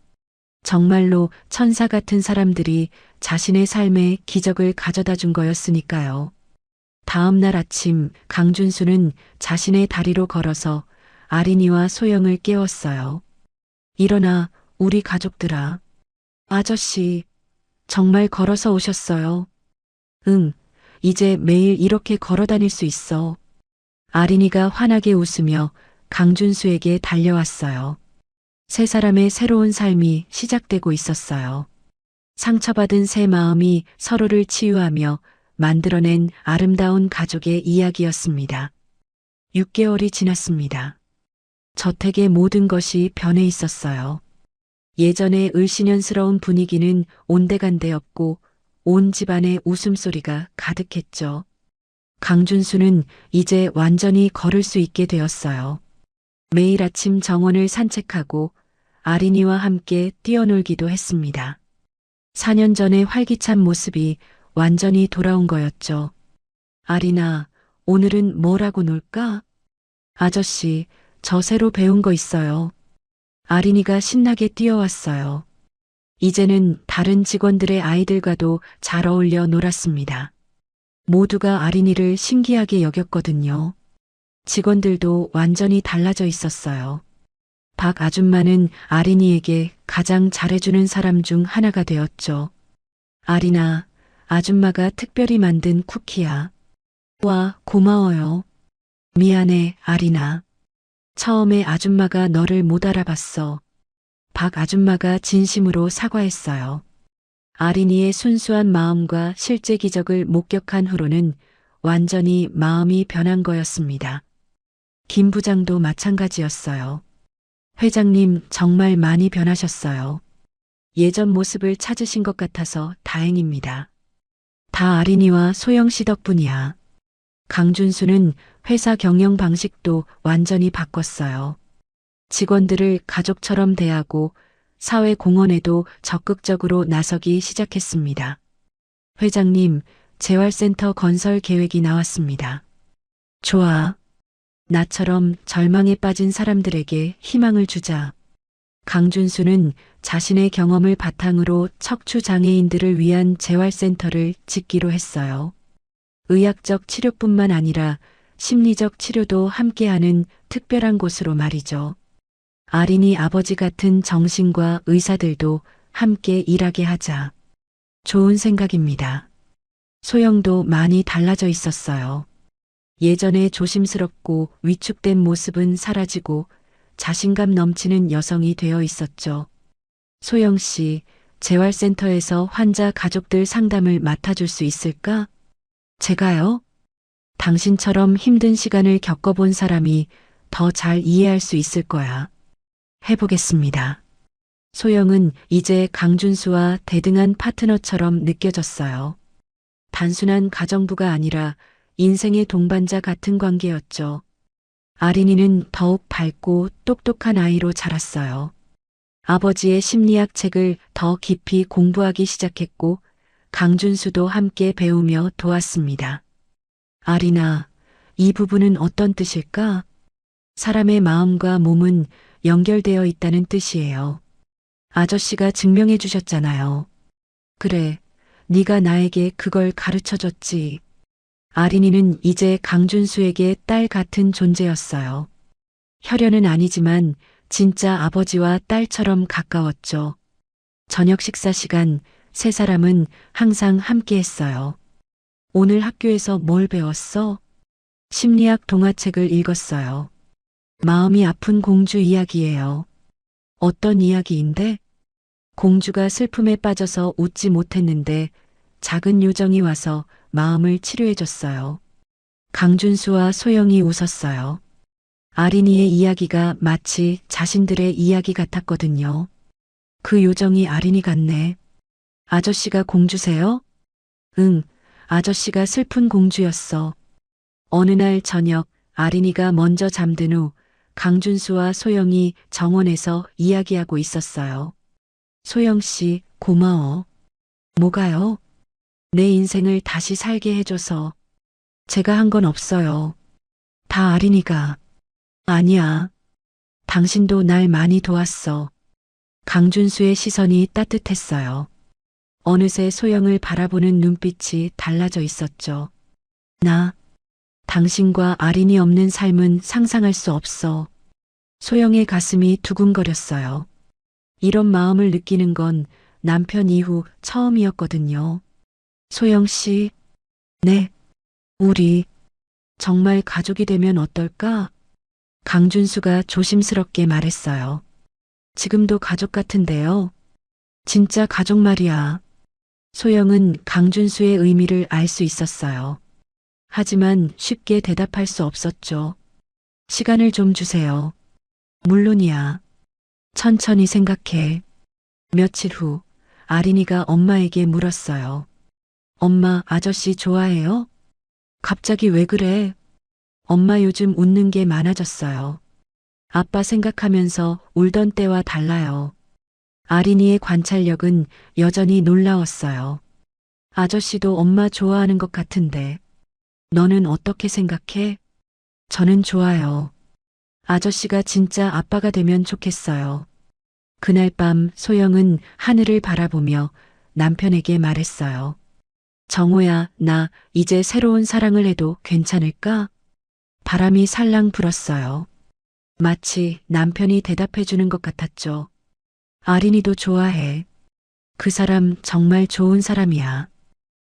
S2: 정말로 천사 같은 사람들이 자신의 삶에 기적을 가져다 준 거였으니까요. 다음 날 아침 강준수는 자신의 다리로 걸어서 아린이와 소영을 깨웠어요. 일어나, 우리 가족들아. 아저씨, 정말 걸어서 오셨어요. 응, 이제 매일 이렇게 걸어 다닐 수 있어. 아린이가 환하게 웃으며 강준수에게 달려왔어요. 세 사람의 새로운 삶이 시작되고 있었어요. 상처받은 새 마음이 서로를 치유하며 만들어낸 아름다운 가족의 이야기였습니다. 6개월이 지났습니다. 저택의 모든 것이 변해 있었어요. 예전의 을씨년스러운 분위기는 온데간데 없고 온 집안에 웃음소리가 가득했죠. 강준수는 이제 완전히 걸을 수 있게 되었어요. 매일 아침 정원을 산책하고 아린이와 함께 뛰어놀기도 했습니다. 4년 전의 활기찬 모습이 완전히 돌아온 거였죠. 아린아, 오늘은 뭐라고 놀까? 아저씨, 저 새로 배운 거 있어요. 아린이가 신나게 뛰어왔어요. 이제는 다른 직원들의 아이들과도 잘 어울려 놀았습니다. 모두가 아린이를 신기하게 여겼거든요. 직원들도 완전히 달라져 있었어요. 박 아줌마는 아린이에게 가장 잘해주는 사람 중 하나가 되었죠. 아린아, 아줌마가 특별히 만든 쿠키야. 와, 고마워요. 미안해, 아린아. 처음에 아줌마가 너를 못 알아봤어. 박 아줌마가 진심으로 사과했어요. 아린이의 순수한 마음과 실제 기적을 목격한 후로는 완전히 마음이 변한 거였습니다. 김 부장도 마찬가지였어요. 회장님 정말 많이 변하셨어요. 예전 모습을 찾으신 것 같아서 다행입니다. 다 아린이와 소영 씨 덕분이야. 강준수는 회사 경영 방식도 완전히 바꿨어요. 직원들을 가족처럼 대하고 사회 공헌에도 적극적으로 나서기 시작했습니다. 회장님, 재활센터 건설 계획이 나왔습니다. 좋아. 나처럼 절망에 빠진 사람들에게 희망을 주자. 강준수는 자신의 경험을 바탕으로 척추 장애인들을 위한 재활센터를 짓기로 했어요. 의학적 치료뿐만 아니라 심리적 치료도 함께하는 특별한 곳으로 말이죠. 아린이 아버지 같은 정신과 의사들도 함께 일하게 하자. 좋은 생각입니다. 소영도 많이 달라져 있었어요. 예전에 조심스럽고 위축된 모습은 사라지고 자신감 넘치는 여성이 되어 있었죠. 소영 씨, 재활센터에서 환자 가족들 상담을 맡아줄 수 있을까? 제가요? 당신처럼 힘든 시간을 겪어본 사람이 더 잘 이해할 수 있을 거야. 해보겠습니다. 소영은 이제 강준수와 대등한 파트너처럼 느껴졌어요. 단순한 가정부가 아니라 인생의 동반자 같은 관계였죠. 아린이는 더욱 밝고 똑똑한 아이로 자랐어요. 아버지의 심리학 책을 더 깊이 공부하기 시작했고 강준수도 함께 배우며 도왔습니다. 아린아, 이 부분은 어떤 뜻일까? 사람의 마음과 몸은 연결되어 있다는 뜻이에요. 아저씨가 증명해 주셨잖아요. 그래, 네가 나에게 그걸 가르쳐줬지. 아린이는 이제 강준수에게 딸 같은 존재였어요. 혈연은 아니지만 진짜 아버지와 딸처럼 가까웠죠. 저녁 식사 시간 세 사람은 항상 함께 했어요. 오늘 학교에서 뭘 배웠어? 심리학 동화책을 읽었어요. 마음이 아픈 공주 이야기예요. 어떤 이야기인데? 공주가 슬픔에 빠져서 웃지 못했는데 작은 요정이 와서 마음을 치료해줬어요. 강준수와 소영이 웃었어요. 아린이의 이야기가 마치 자신들의 이야기 같았거든요. 그 요정이 아린이 같네. 아저씨가 공주세요? 응, 아저씨가 슬픈 공주였어. 어느 날 저녁 아린이가 먼저 잠든 후 강준수와 소영이 정원에서 이야기하고 있었어요. 소영 씨, 고마워. 뭐가요? 내 인생을 다시 살게 해줘서. 제가 한 건 없어요. 다 아린이가. 아니야. 당신도 날 많이 도왔어. 강준수의 시선이 따뜻했어요. 어느새 소영을 바라보는 눈빛이 달라져 있었죠. 나, 당신과 아린이 없는 삶은 상상할 수 없어. 소영의 가슴이 두근거렸어요. 이런 마음을 느끼는 건 남편 이후 처음이었거든요. 소영 씨, 네, 우리 정말 가족이 되면 어떨까? 강준수가 조심스럽게 말했어요. 지금도 가족 같은데요. 진짜 가족 말이야. 소영은 강준수의 의미를 알 수 있었어요. 하지만 쉽게 대답할 수 없었죠. 시간을 좀 주세요. 물론이야. 천천히 생각해. 며칠 후 아린이가 엄마에게 물었어요. 엄마, 아저씨 좋아해요? 갑자기 왜 그래? 엄마 요즘 웃는 게 많아졌어요. 아빠 생각하면서 울던 때와 달라요. 아린이의 관찰력은 여전히 놀라웠어요. 아저씨도 엄마 좋아하는 것 같은데. 너는 어떻게 생각해? 저는 좋아요. 아저씨가 진짜 아빠가 되면 좋겠어요. 그날 밤 소영은 하늘을 바라보며 남편에게 말했어요. 정호야, 나 이제 새로운 사랑을 해도 괜찮을까? 바람이 살랑 불었어요. 마치 남편이 대답해 주는 것 같았죠. 아린이도 좋아해. 그 사람 정말 좋은 사람이야.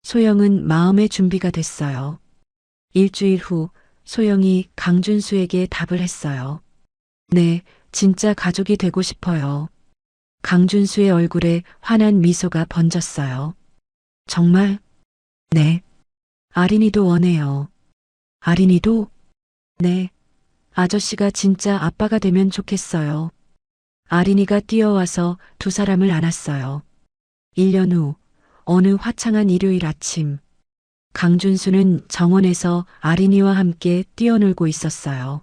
S2: 소영은 마음의 준비가 됐어요. 일주일 후 소영이 강준수에게 답을 했어요. 네, 진짜 가족이 되고 싶어요. 강준수의 얼굴에 환한 미소가 번졌어요. 정말? 네. 아린이도 원해요. 아린이도? 네. 아저씨가 진짜 아빠가 되면 좋겠어요. 아린이가 뛰어와서 두 사람을 안았어요. 1년 후, 어느 화창한 일요일 아침, 강준수는 정원에서 아린이와 함께 뛰어놀고 있었어요.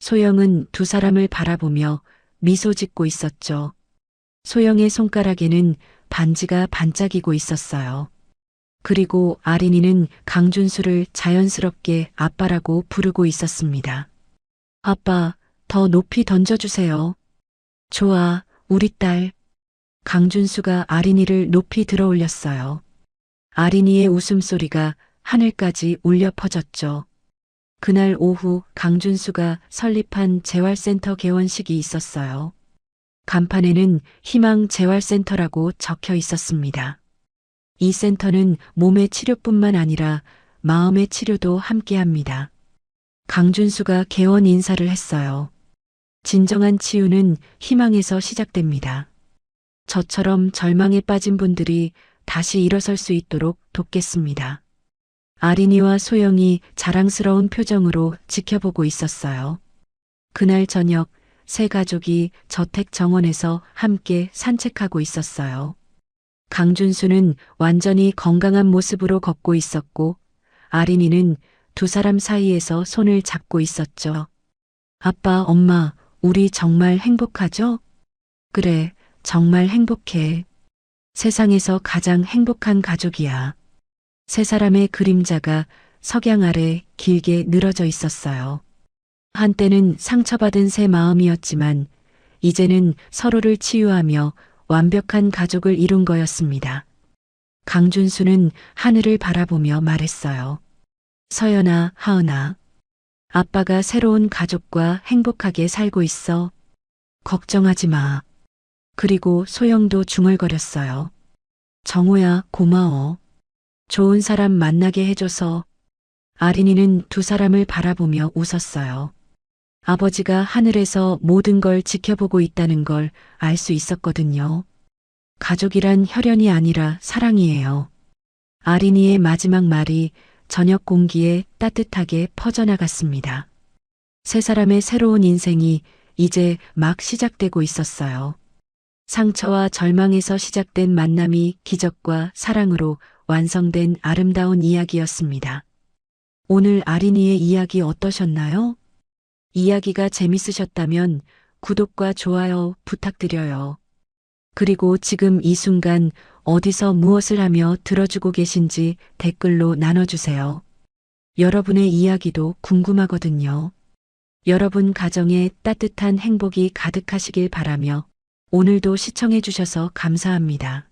S2: 소영은 두 사람을 바라보며 미소 짓고 있었죠. 소영의 손가락에는 반지가 반짝이고 있었어요. 그리고 아린이는 강준수를 자연스럽게 아빠라고 부르고 있었습니다. 아빠, 더 높이 던져주세요. 좋아, 우리 딸. 강준수가 아린이를 높이 들어 올렸어요. 아린이의 웃음소리가 하늘까지 울려 퍼졌죠. 그날 오후 강준수가 설립한 재활센터 개원식이 있었어요. 간판에는 희망 재활센터라고 적혀 있었습니다. 이 센터는 몸의 치료뿐만 아니라 마음의 치료도 함께합니다. 강준수가 개원 인사를 했어요. 진정한 치유는 희망에서 시작됩니다. 저처럼 절망에 빠진 분들이 다시 일어설 수 있도록 돕겠습니다. 아린이와 소영이 자랑스러운 표정으로 지켜보고 있었어요. 그날 저녁 세 가족이 저택 정원에서 함께 산책하고 있었어요. 강준수는 완전히 건강한 모습으로 걷고 있었고 아린이는 두 사람 사이에서 손을 잡고 있었죠. 아빠, 엄마, 우리 정말 행복하죠? 그래, 정말 행복해. 세상에서 가장 행복한 가족이야. 세 사람의 그림자가 석양 아래 길게 늘어져 있었어요. 한때는 상처받은 새 마음이었지만 이제는 서로를 치유하며 완벽한 가족을 이룬 거였습니다. 강준수는 하늘을 바라보며 말했어요. 서연아, 하은아. 아빠가 새로운 가족과 행복하게 살고 있어. 걱정하지 마. 그리고 소영도 중얼거렸어요. 정호야, 고마워. 좋은 사람 만나게 해줘서. 아린이는 두 사람을 바라보며 웃었어요. 아버지가 하늘에서 모든 걸 지켜보고 있다는 걸 알 수 있었거든요. 가족이란 혈연이 아니라 사랑이에요. 아린이의 마지막 말이 저녁 공기에 따뜻하게 퍼져나갔습니다. 세 사람의 새로운 인생이 이제 막 시작되고 있었어요. 상처와 절망에서 시작된 만남이 기적과 사랑으로 완성된 아름다운 이야기였습니다. 오늘 아린이의 이야기 어떠셨나요? 이야기가 재밌으셨다면 구독과 좋아요 부탁드려요. 그리고 지금 이 순간 어디서 무엇을 하며 들어주고 계신지 댓글로 나눠주세요. 여러분의 이야기도 궁금하거든요. 여러분 가정에 따뜻한 행복이 가득하시길 바라며 오늘도 시청해주셔서 감사합니다.